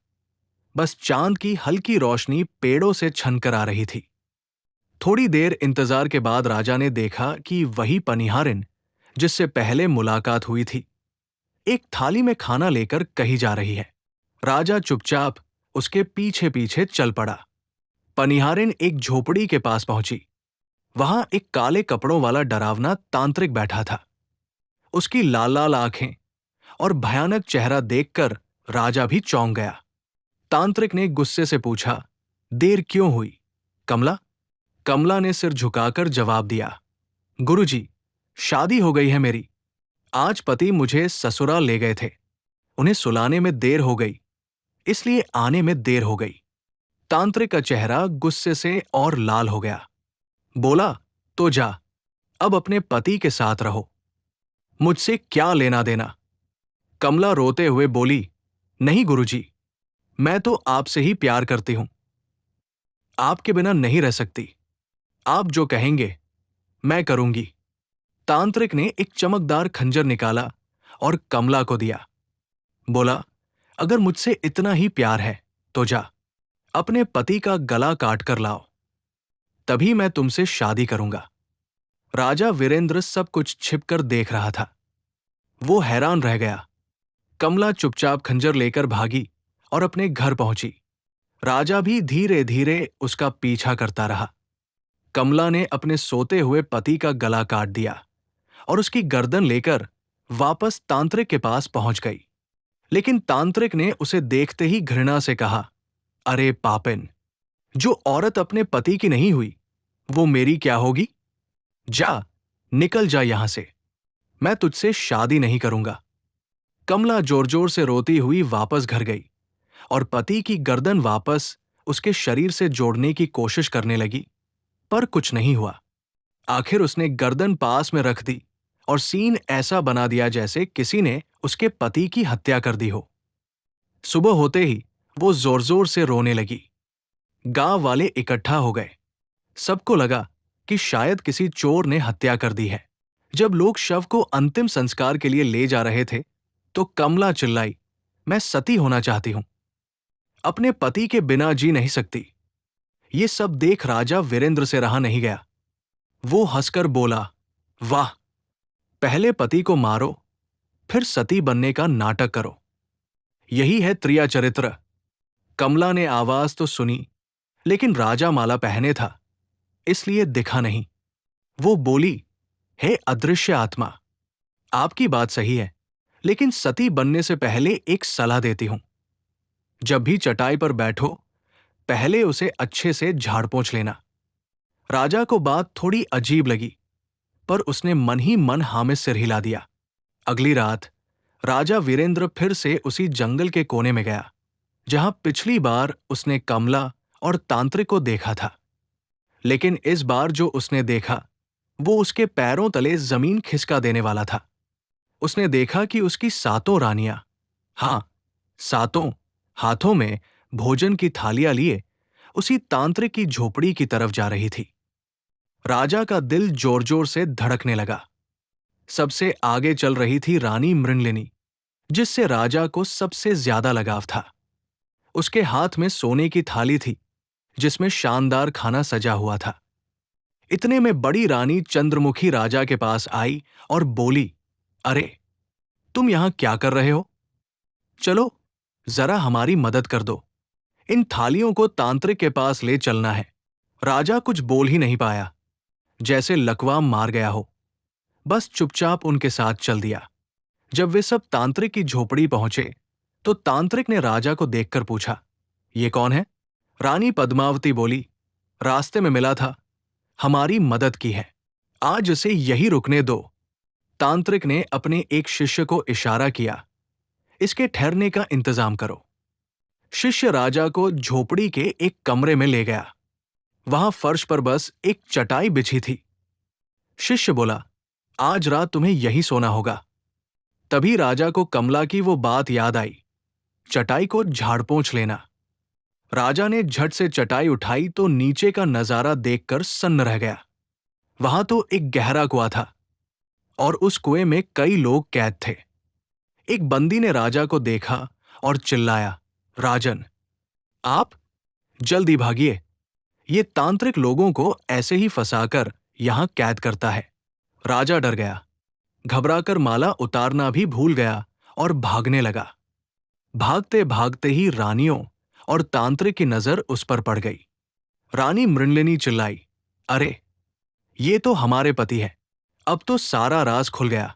बस चांद की हल्की रोशनी पेड़ों से छनकर आ रही थी। थोड़ी देर इंतजार के बाद राजा ने देखा कि वही पनिहारिन जिससे पहले मुलाकात हुई थी, एक थाली में खाना लेकर कहीं जा रही है। राजा चुपचाप उसके पीछे पीछे चल पड़ा। पनिहारिन एक झोपड़ी के पास पहुंची। वहां एक काले कपड़ों वाला डरावना तांत्रिक बैठा था। उसकी लाल लाल आंखें और भयानक चेहरा देखकर राजा भी चौंक गया। तांत्रिक ने गुस्से से पूछा, देर क्यों हुई, कमला? कमला ने सिर झुकाकर जवाब दिया, गुरुजी, शादी हो गई है मेरी। आज पति मुझे ससुराल ले गए थे। उन्हें सुलाने में देर हो गई, इसलिए आने में देर हो गई। तांत्रिक का चेहरा गुस्से से और लाल हो गया। बोला, तो जा, अब अपने पति के साथ रहो, मुझसे क्या लेना देना। कमला रोते हुए बोली, नहीं गुरुजी, मैं तो आपसे ही प्यार करती हूं, आपके बिना नहीं रह सकती। आप जो कहेंगे मैं करूंगी। तांत्रिक ने एक चमकदार खंजर निकाला और कमला को दिया। बोला, अगर मुझसे इतना ही प्यार है तो जा, अपने पति का गला काट कर लाओ, तभी मैं तुमसे शादी करूंगा। राजा वीरेंद्र सब कुछ छिपकर देख रहा था। वो हैरान रह गया। कमला चुपचाप खंजर लेकर भागी और अपने घर पहुंची। राजा भी धीरे धीरे उसका पीछा करता रहा। कमला ने अपने सोते हुए पति का गला काट दिया और उसकी गर्दन लेकर वापस तांत्रिक के पास पहुंच गई। लेकिन तांत्रिक ने उसे देखते ही घृणा से कहा, अरे पापिन, जो औरत अपने पति की नहीं हुई वो मेरी क्या होगी? जा, निकल जा यहां से, मैं तुझसे शादी नहीं करूंगा। कमला जोर जोर से रोती हुई वापस घर गई और पति की गर्दन वापस उसके शरीर से जोड़ने की कोशिश करने लगी, पर कुछ नहीं हुआ। आखिर उसने गर्दन पास में रख दी और सीन ऐसा बना दिया जैसे किसी ने उसके पति की हत्या कर दी हो। सुबह होते ही वो जोर जोर से रोने लगी। गांव वाले इकट्ठा हो गए। सबको लगा कि शायद किसी चोर ने हत्या कर दी है। जब लोग शव को अंतिम संस्कार के लिए ले जा रहे थे तो कमला चिल्लाई, मैं सती होना चाहती हूं, अपने पति के बिना जी नहीं सकती। ये सब देख राजा वीरेंद्र से रहा नहीं गया। वो हंसकर बोला, वाह, पहले पति को मारो फिर सती बनने का नाटक करो, यही है त्रिया चरित्र। कमला ने आवाज तो सुनी, लेकिन राजा माला पहने था इसलिए दिखा नहीं। वो बोली, हे अदृश्य आत्मा, आपकी बात सही है, लेकिन सती बनने से पहले एक सलाह देती हूं। जब भी चटाई पर बैठो पहले उसे अच्छे से झाड़ पोंछ लेना। राजा को बात थोड़ी अजीब लगी, पर उसने मन ही मन हाँ में सिर हिला दिया। अगली रात राजा वीरेंद्र फिर से उसी जंगल के कोने में गया जहां पिछली बार उसने कमला और तांत्रिक को देखा था। लेकिन इस बार जो उसने देखा वो उसके पैरों तले जमीन खिसका देने वाला था। उसने देखा कि उसकी 7 रानियां, हाँ 7, हाथों में भोजन की थालियां लिए उसी तांत्रिक की झोपड़ी की तरफ जा रही थी। राजा का दिल जोर जोर से धड़कने लगा। सबसे आगे चल रही थी रानी मृणलिनी, जिससे राजा को सबसे ज्यादा लगाव था। उसके हाथ में सोने की थाली थी, जिसमें शानदार खाना सजा हुआ था। इतने में बड़ी रानी चंद्रमुखी राजा के पास आई और बोली, अरे, तुम यहां क्या कर रहे हो? चलो, जरा हमारी मदद कर दो। इन थालियों को तांत्रिक के पास ले चलना है। राजा कुछ बोल ही नहीं पाया, जैसे लकवा मार गया हो। बस चुपचाप उनके साथ चल दिया। जब वे सब तांत्रिक की झोपड़ी पहुंचे, तो तांत्रिक ने राजा को देखकर पूछा, ये कौन है? रानी पद्मावती बोली, रास्ते में मिला था, हमारी मदद की है, आज उसे यही रुकने दो। तांत्रिक ने अपने एक शिष्य को इशारा किया, इसके ठहरने का इंतजाम करो। शिष्य राजा को झोपड़ी के एक कमरे में ले गया। वहां फर्श पर बस एक चटाई बिछी थी। शिष्य बोला, आज रात तुम्हें यही सोना होगा। तभी राजा को कमला की वो बात याद आई, चटाई को झाड़ पोंछ लेना। राजा ने झट से चटाई उठाई तो नीचे का नजारा देखकर सन्न रह गया। वहां तो एक गहरा कुआं था और उस कुएं में कई लोग कैद थे। एक बंदी ने राजा को देखा और चिल्लाया, राजन, आप जल्दी भागिए, ये तांत्रिक लोगों को ऐसे ही फंसाकर यहां कैद करता है। राजा डर गया, घबराकर माला उतारना भी भूल गया और भागने लगा। भागते भागते ही रानियों और तांत्रिक की नजर उस पर पड़ गई। रानी मृणलिनी चिल्लाई, अरे, ये तो हमारे पति है, अब तो सारा राज खुल गया।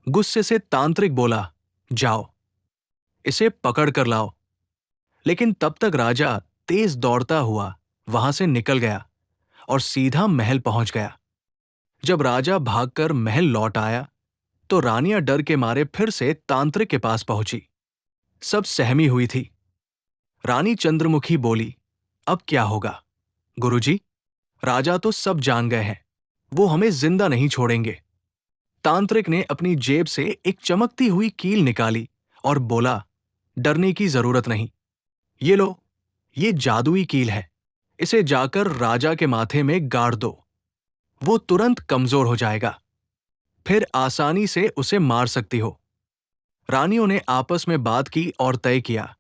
गुस्से से तांत्रिक बोला, जाओ, इसे पकड़ कर लाओ। लेकिन तब तक राजा तेज दौड़ता हुआ वहां से निकल गया और सीधा महल पहुंच गया। जब राजा भागकर महल लौट आया, तो रानियां डर के मारे फिर से तांत्रिक के पास पहुंची। सब सहमी हुई थी। रानी चंद्रमुखी बोली, अब क्या होगा? गुरुजी, राजा तो सब जान गए हैं, वो हमें जिंदा नहीं छोड़ेंगे। तांत्रिक ने अपनी जेब से एक चमकती हुई कील निकाली और बोला, डरने की जरूरत नहीं, ये लो, ये जादुई कील है, इसे जाकर राजा के माथे में गाड़ दो, वो तुरंत कमजोर हो जाएगा, फिर आसानी से उसे मार सकती हो। रानियों ने आपस में बात की और तय किया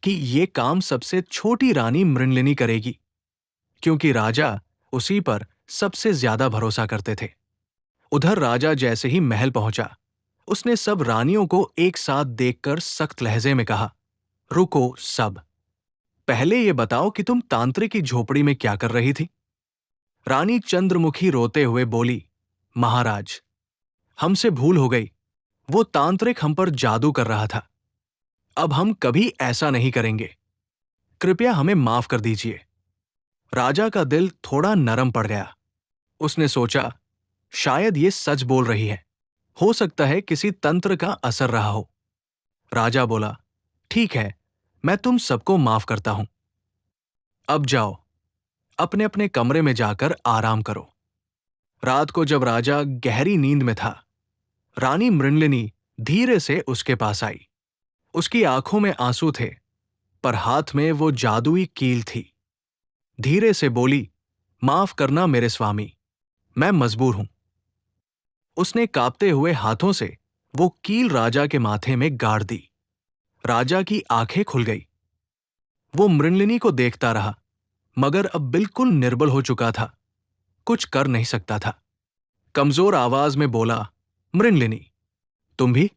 कि ये काम सबसे छोटी रानी मृणलिनी करेगी, क्योंकि राजा उसी पर सबसे ज्यादा भरोसा करते थे। उधर राजा जैसे ही महल पहुंचा, उसने सब रानियों को एक साथ देखकर सख्त लहजे में कहा, रुको सब, पहले ये बताओ कि तुम तांत्रिक की झोपड़ी में क्या कर रही थी? रानी चंद्रमुखी रोते हुए बोली, महाराज, हमसे भूल हो गई, वो तांत्रिक हम पर जादू कर रहा था। अब हम कभी ऐसा नहीं करेंगे, कृपया हमें माफ कर दीजिए। राजा का दिल थोड़ा नरम पड़ गया। उसने सोचा, शायद ये सच बोल रही है, हो सकता है किसी तंत्र का असर रहा हो। राजा बोला, ठीक है, मैं तुम सबको माफ करता हूं। अब जाओ, अपने अपने कमरे में जाकर आराम करो। रात को जब राजा गहरी नींद में था, रानी मृणलिनी धीरे से उसके पास आई। उसकी आंखों में आंसू थे, पर हाथ में वो जादुई कील थी। धीरे से बोली, माफ करना मेरे स्वामी, मैं मजबूर हूं। उसने कांपते हुए हाथों से वो कील राजा के माथे में गाड़ दी। राजा की आंखें खुल गई। वो मृणलिनी को देखता रहा, मगर अब बिल्कुल निर्बल हो चुका था, कुछ कर नहीं सकता था। कमजोर आवाज में बोला, मृणलिनी, तुम भी?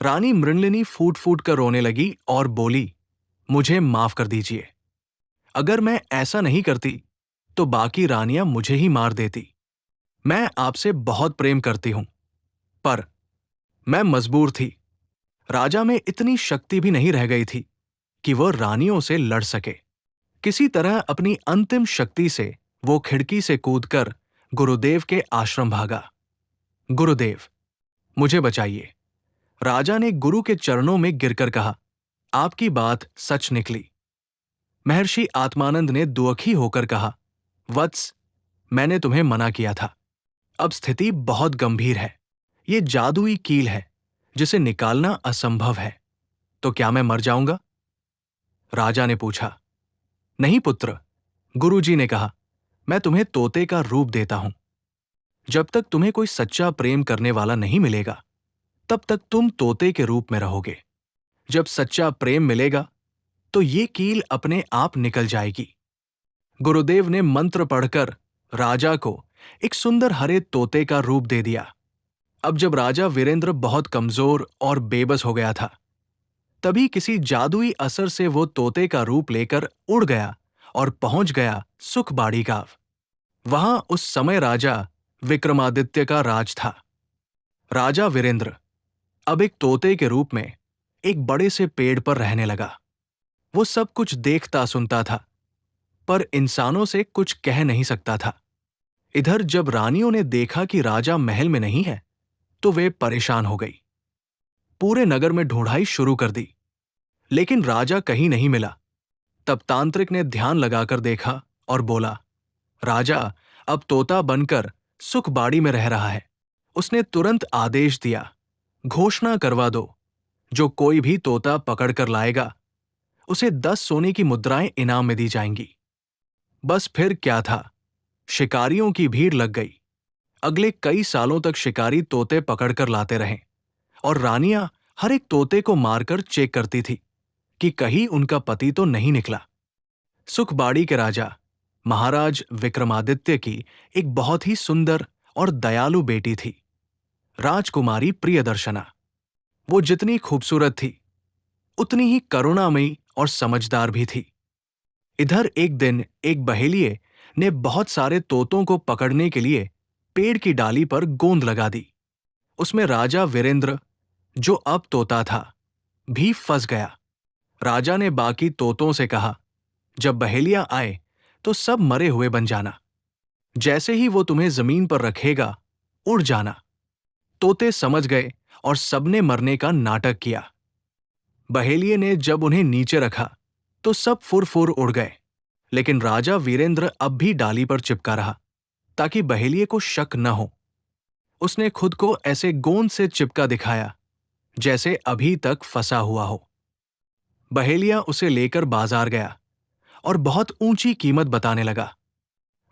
रानी मृणलिनी फूट फूट कर रोने लगी और बोली, मुझे माफ कर दीजिए। अगर मैं ऐसा नहीं करती तो बाकी रानियां मुझे ही मार देती। मैं आपसे बहुत प्रेम करती हूं, पर मैं मजबूर थी। राजा में इतनी शक्ति भी नहीं रह गई थी कि वह रानियों से लड़ सके। किसी तरह अपनी अंतिम शक्ति से वो खिड़की से कूदकर गुरुदेव के आश्रम भागा। गुरुदेव, मुझे बचाइए। राजा ने गुरु के चरणों में गिरकर कहा, आपकी बात सच निकली। महर्षि आत्मानंद ने दुखी होकर कहा, वत्स, मैंने तुम्हें मना किया था। अब स्थिति बहुत गंभीर है। ये जादुई कील है, जिसे निकालना असंभव है। तो क्या मैं मर जाऊंगा? राजा ने पूछा। नहीं पुत्र, गुरुजी ने कहा, मैं तुम्हें तोते का रूप देता हूं, जब तक तुम्हें कोई सच्चा प्रेम करने वाला नहीं मिलेगा, तब तक तुम तोते के रूप में रहोगे। जब सच्चा प्रेम मिलेगा, तो ये कील अपने आप निकल जाएगी। गुरुदेव ने मंत्र पढ़कर राजा को एक सुंदर हरे तोते का रूप दे दिया। अब जब राजा वीरेंद्र बहुत कमजोर और बेबस हो गया था, तभी किसी जादुई असर से वो तोते का रूप लेकर उड़ गया और पहुंच गया सुखबाड़ी गांव। वहां उस समय राजा विक्रमादित्य का राज था। राजा वीरेंद्र अब एक तोते के रूप में एक बड़े से पेड़ पर रहने लगा। वो सब कुछ देखता सुनता था, पर इंसानों से कुछ कह नहीं सकता था। इधर जब रानियों ने देखा कि राजा महल में नहीं है, तो वे परेशान हो गई। पूरे नगर में ढूंढाई शुरू कर दी, लेकिन राजा कहीं नहीं मिला। तब तांत्रिक ने ध्यान लगाकर देखा और बोला, राजा अब तोता बनकर सुखबाड़ी में रह रहा है। उसने तुरंत आदेश दिया, घोषणा करवा दो, जो कोई भी तोता पकड़कर लाएगा, उसे 10 सोने की मुद्राएं इनाम में दी जाएंगी। बस फिर क्या था, शिकारियों की भीड़ लग गई। अगले कई सालों तक शिकारी तोते पकड़कर लाते रहे और रानियां हर एक तोते को मारकर चेक करती थी कि कहीं उनका पति तो नहीं निकला। सुखबाड़ी के राजा महाराज विक्रमादित्य की एक बहुत ही सुंदर और दयालु बेटी थी, राजकुमारी प्रियदर्शना। वो जितनी खूबसूरत थी, उतनी ही करुणामयी और समझदार भी थी। इधर एक दिन एक बहेलिये ने बहुत सारे तोतों को पकड़ने के लिए पेड़ की डाली पर गोंद लगा दी। उसमें राजा वीरेंद्र, जो अब तोता था, भी फंस गया। राजा ने बाकी तोतों से कहा, जब बहेलिया आए तो सब मरे हुए बन जाना। जैसे ही वो तुम्हें जमीन पर रखेगा, उड़ जाना। तोते समझ गए और सबने मरने का नाटक किया। बहेलिये ने जब उन्हें नीचे रखा तो सब फुर उड़ गए, लेकिन राजा वीरेंद्र अब भी डाली पर चिपका रहा ताकि बहेलिये को शक न हो। उसने खुद को ऐसे गोंद से चिपका दिखाया जैसे अभी तक फंसा हुआ हो। बहेलिया उसे लेकर बाजार गया और बहुत ऊंची कीमत बताने लगा।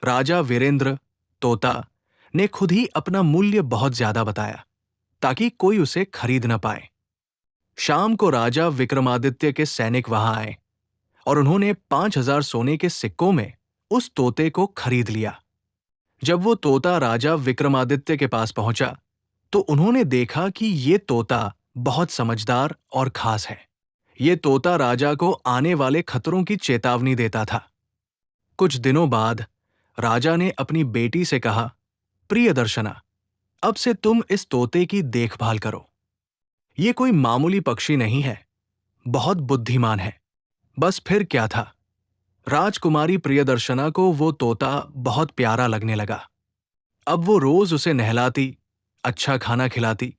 राजा वीरेंद्र, तोता, ने खुद ही अपना मूल्य बहुत ज्यादा बताया ताकि कोई उसे खरीद न पाए। शाम को राजा विक्रमादित्य के सैनिक वहां आए और उन्होंने 5000 सोने के सिक्कों में उस तोते को खरीद लिया। जब वो तोता राजा विक्रमादित्य के पास पहुंचा, तो उन्होंने देखा कि ये तोता बहुत समझदार और खास है। ये तोता राजा को आने वाले खतरों की चेतावनी देता था। कुछ दिनों बाद राजा ने अपनी बेटी से कहा, प्रियदर्शना, अब से तुम इस तोते की देखभाल करो। ये कोई मामूली पक्षी नहीं है, बहुत बुद्धिमान है। बस फिर क्या था, राजकुमारी प्रियदर्शना को वो तोता बहुत प्यारा लगने लगा। अब वो रोज उसे नहलाती, अच्छा खाना खिलाती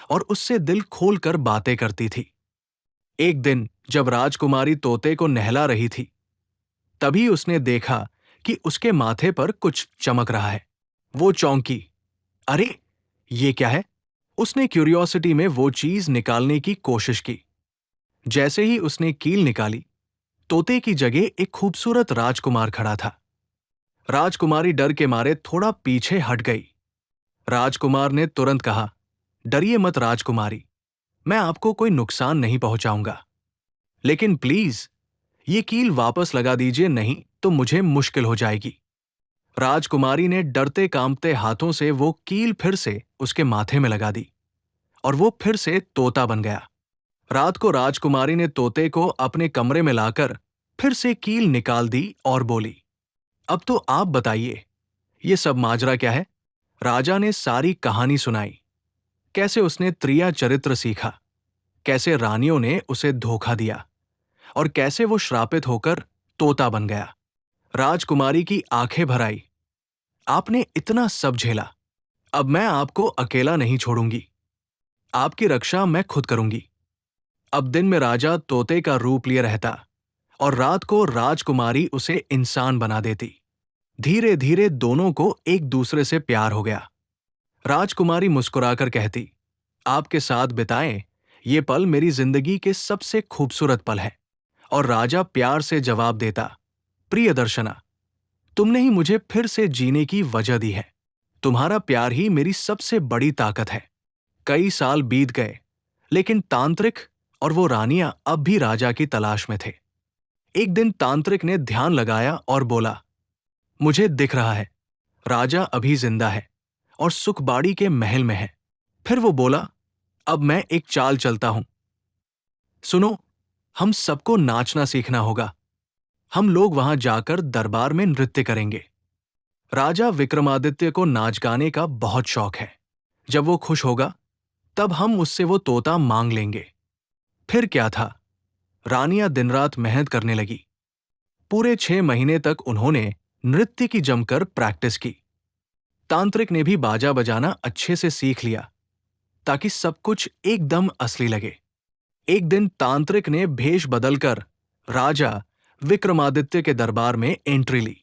और उससे दिल खोलकर बातें करती थी। एक दिन जब राजकुमारी तोते को नहला रही थी, तभी उसने देखा कि उसके माथे पर कुछ चमक रहा है। वो चौंकी, अरे ये क्या है? उसने क्यूरियोसिटी में वो चीज निकालने की कोशिश की। जैसे ही उसने कील निकाली, तोते की जगह एक खूबसूरत राजकुमार खड़ा था। राजकुमारी डर के मारे थोड़ा पीछे हट गई। राजकुमार ने तुरंत कहा, डरिए मत राजकुमारी, मैं आपको कोई नुकसान नहीं पहुंचाऊंगा, लेकिन प्लीज ये कील वापस लगा दीजिए, नहीं तो मुझे मुश्किल हो जाएगी। राजकुमारी ने डरते कांपते हाथों से वो कील फिर से उसके माथे में लगा दी और वो फिर से तोता बन गया। रात को राजकुमारी ने तोते को अपने कमरे में लाकर फिर से कील निकाल दी और बोली, अब तो आप बताइए, ये सब माजरा क्या है? राजा ने सारी कहानी सुनाई, कैसे उसने त्रिया चरित्र सीखा, कैसे रानियों ने उसे धोखा दिया और कैसे वो श्रापित होकर तोता बन गया। राजकुमारी की आंखें भर आई, आपने इतना सब झेला, अब मैं आपको अकेला नहीं छोड़ूंगी, आपकी रक्षा मैं खुद करूंगी। अब दिन में राजा तोते का रूप लिए रहता और रात को राजकुमारी उसे इंसान बना देती। धीरे धीरे दोनों को एक दूसरे से प्यार हो गया। राजकुमारी मुस्कुराकर कहती, आपके साथ बिताए ये पल मेरी जिंदगी के सबसे खूबसूरत पल है। और राजा प्यार से जवाब देता, प्रियदर्शना, तुमने ही मुझे फिर से जीने की वजह दी है। तुम्हारा प्यार ही मेरी सबसे बड़ी ताकत है। कई साल बीत गए, लेकिन तांत्रिक और वो रानियां अब भी राजा की तलाश में थे। एक दिन तांत्रिक ने ध्यान लगाया और बोला, मुझे दिख रहा है, राजा अभी जिंदा है और सुखबाड़ी के महल में है। फिर वो बोला, अब मैं एक चाल चलता हूं। सुनो, हम सबको नाचना सीखना होगा। हम लोग वहां जाकर दरबार में नृत्य करेंगे। राजा विक्रमादित्य को नाच गाने का बहुत शौक है। जब वो खुश होगा, तब हम उससे वो तोता मांग लेंगे। फिर क्या था, रानियां दिन रात मेहनत करने लगी। पूरे 6 महीने तक उन्होंने नृत्य की जमकर प्रैक्टिस की। तांत्रिक ने भी बाजा बजाना अच्छे से सीख लिया, ताकि सब कुछ एकदम असली लगे। एक दिन तांत्रिक ने भेष बदलकर राजा विक्रमादित्य के दरबार में एंट्री ली।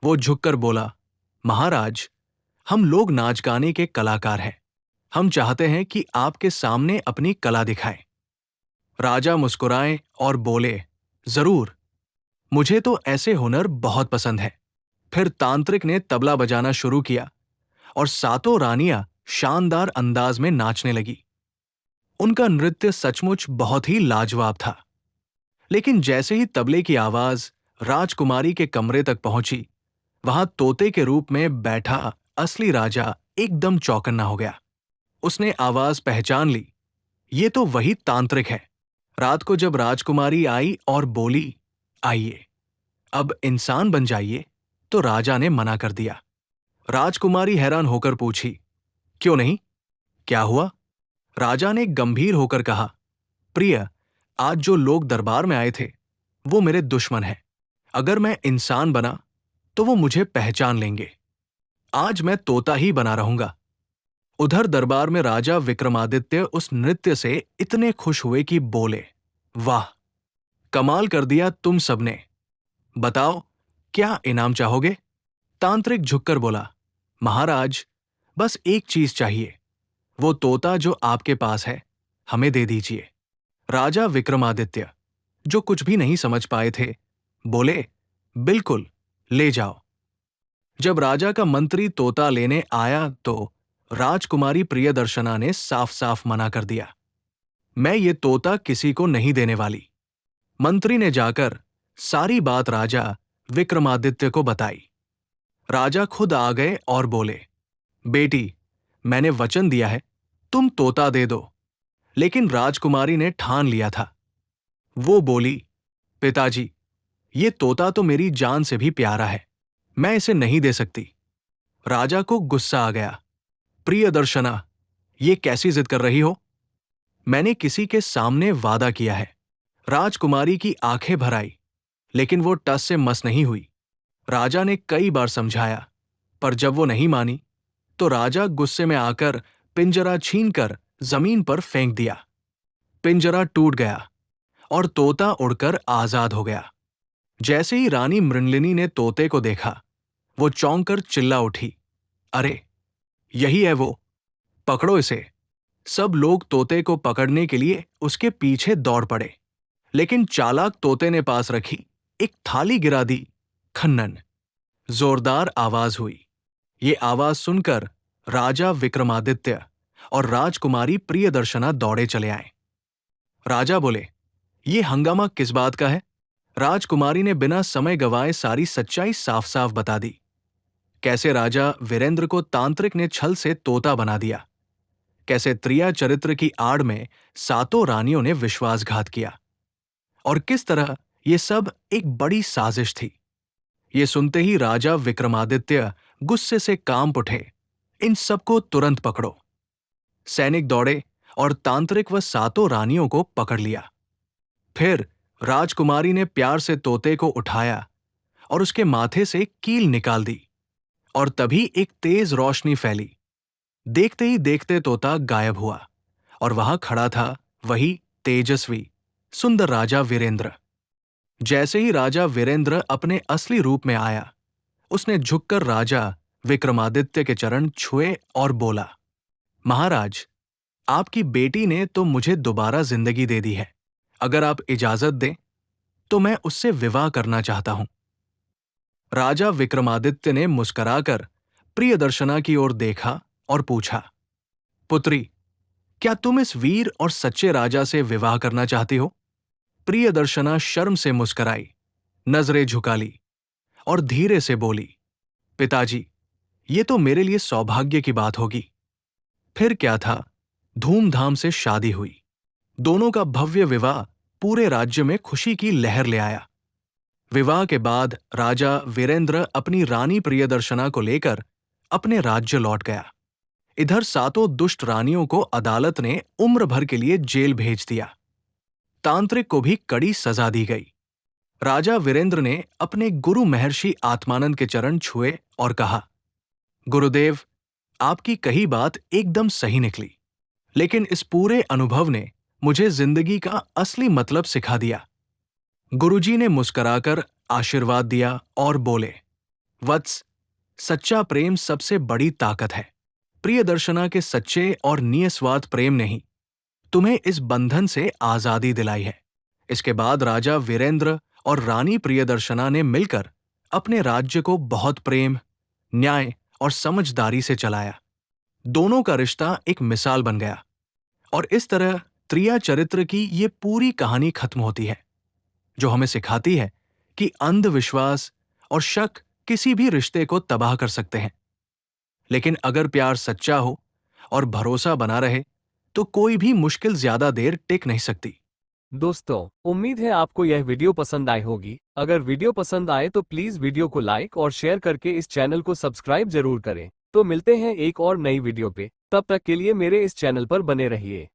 वो झुककर बोला, महाराज, हम लोग नाच गाने के कलाकार हैं। हम चाहते हैं कि आपके सामने अपनी कला दिखाएं। राजा मुस्कुराए और बोले, जरूर, मुझे तो ऐसे हुनर बहुत पसंद है। फिर तांत्रिक ने तबला बजाना शुरू किया और सातों रानियां शानदार अंदाज में नाचने लगी। उनका नृत्य सचमुच बहुत ही लाजवाब था। लेकिन जैसे ही तबले की आवाज राजकुमारी के कमरे तक पहुंची, वहां तोते के रूप में बैठा असली राजा एकदम चौकन्ना हो गया। उसने आवाज पहचान ली, ये तो वही तांत्रिक है। रात को जब राजकुमारी आई और बोली, आइए, अब इंसान बन जाइए, तो राजा ने मना कर दिया। राजकुमारी हैरान होकर पूछी, क्यों नहीं, क्या हुआ? राजा ने गंभीर होकर कहा, प्रिय, आज जो लोग दरबार में आए थे, वो मेरे दुश्मन हैं। अगर मैं इंसान बना, तो वो मुझे पहचान लेंगे। आज मैं तोता ही बना रहूंगा। उधर दरबार में राजा विक्रमादित्य उस नृत्य से इतने खुश हुए कि बोले, वाह, कमाल कर दिया तुम सबने। बताओ, क्या इनाम चाहोगे? तांत्रिक झुककर बोला, महाराज, बस एक चीज चाहिए। वो तोता जो आपके पास है, हमें दे दीजिए। राजा विक्रमादित्य, जो कुछ भी नहीं समझ पाए थे, बोले, बिल्कुल, ले जाओ। जब राजा का मंत्री तोता लेने आया, तो राजकुमारी प्रियदर्शना ने साफ साफ मना कर दिया, मैं ये तोता किसी को नहीं देने वाली। मंत्री ने जाकर सारी बात राजा विक्रमादित्य को बताई। राजा खुद आ गए और बोले, बेटी, मैंने वचन दिया है, तुम तोता दे दो। लेकिन राजकुमारी ने ठान लिया था। वो बोली, पिताजी, ये तोता तो मेरी जान से भी प्यारा है, मैं इसे नहीं दे सकती। राजा को गुस्सा आ गया। प्रियदर्शना, ये कैसी जिद कर रही हो? मैंने किसी के सामने वादा किया है। राजकुमारी की आंखें भर आई, लेकिन वो टस से मस नहीं हुई। राजा ने कई बार समझाया, पर जब वो नहीं मानी, तो राजा गुस्से में आकर पिंजरा छीनकर जमीन पर फेंक दिया। पिंजरा टूट गया और तोता उड़कर आजाद हो गया। जैसे ही रानी मृणलिनी ने तोते को देखा, वो चौंक कर चिल्ला उठी, अरे, यही है वो, पकड़ो इसे। सब लोग तोते को पकड़ने के लिए उसके पीछे दौड़ पड़े, लेकिन चालाक तोते ने पास रखी एक थाली गिरा दी। खन्नन, जोरदार आवाज हुई। ये आवाज सुनकर राजा विक्रमादित्य और राजकुमारी प्रियदर्शना दौड़े चले आए। राजा बोले, ये हंगामा किस बात का है? राजकुमारी ने बिना समय गवाए सारी सच्चाई साफ साफ बता दी। कैसे राजा वीरेंद्र को तांत्रिक ने छल से तोता बना दिया, कैसे त्रिया चरित्र की आड़ में सातों रानियों ने विश्वासघात किया, और किस तरह ये सब एक बड़ी साजिश थी। ये सुनते ही राजा विक्रमादित्य गुस्से से कांप उठे, इन सबको तुरंत पकड़ो। सैनिक दौड़े और तांत्रिक व सातों रानियों को पकड़ लिया। फिर राजकुमारी ने प्यार से तोते को उठाया और उसके माथे से कील निकाल दी, और तभी एक तेज रोशनी फैली। देखते ही देखते तोता गायब हुआ, और वहां खड़ा था वही तेजस्वी सुंदर राजा वीरेंद्र। जैसे ही राजा वीरेंद्र अपने असली रूप में आया, उसने झुककर राजा विक्रमादित्य के चरण छुए और बोला, महाराज, आपकी बेटी ने तो मुझे दोबारा जिंदगी दे दी है। अगर आप इजाजत दें, तो मैं उससे विवाह करना चाहता हूं। राजा विक्रमादित्य ने मुस्कुराकर प्रियदर्शना की ओर देखा और पूछा, पुत्री, क्या तुम इस वीर और सच्चे राजा से विवाह करना चाहती हो? प्रियदर्शना शर्म से मुस्कुराई, नजरें झुका ली और धीरे से बोली, पिताजी, ये तो मेरे लिए सौभाग्य की बात होगी। फिर क्या था, धूमधाम से शादी हुई। दोनों का भव्य विवाह पूरे राज्य में खुशी की लहर ले आया। विवाह के बाद राजा वीरेंद्र अपनी रानी प्रियदर्शना को लेकर अपने राज्य लौट गया। इधर सातों दुष्ट रानियों को अदालत ने उम्र भर के लिए जेल भेज दिया। तांत्रिक को भी कड़ी सजा दी गई। राजा वीरेंद्र ने अपने गुरु महर्षि आत्मानंद के चरण छुए और कहा, गुरुदेव, आपकी कही बात एकदम सही निकली, लेकिन इस पूरे अनुभव ने मुझे जिंदगी का असली मतलब सिखा दिया। गुरुजी ने मुस्कुराकर आशीर्वाद दिया और बोले, वत्स, सच्चा प्रेम सबसे बड़ी ताकत है। प्रियदर्शना के सच्चे और निस्वार्थ प्रेम ने ही तुम्हें इस बंधन से आजादी दिलाई है। इसके बाद राजा वीरेंद्र और रानी प्रियदर्शना ने मिलकर अपने राज्य को बहुत प्रेम, न्याय और समझदारी से चलाया। दोनों का रिश्ता एक मिसाल बन गया और इस तरह त्रिया चरित्र की ये पूरी कहानी खत्म होती है, जो हमें सिखाती है कि अंधविश्वास और शक किसी भी रिश्ते को तबाह कर सकते हैं, लेकिन अगर प्यार सच्चा हो और भरोसा बना रहे तो कोई भी मुश्किल ज्यादा देर टिक नहीं सकती। दोस्तों, उम्मीद है आपको यह वीडियो पसंद आई होगी। अगर वीडियो पसंद आए तो प्लीज वीडियो को लाइक और शेयर करके इस चैनल को सब्सक्राइब जरूर करें। तो मिलते हैं एक और नई वीडियो पे, तब तक के लिए मेरे इस चैनल पर बने रहिए।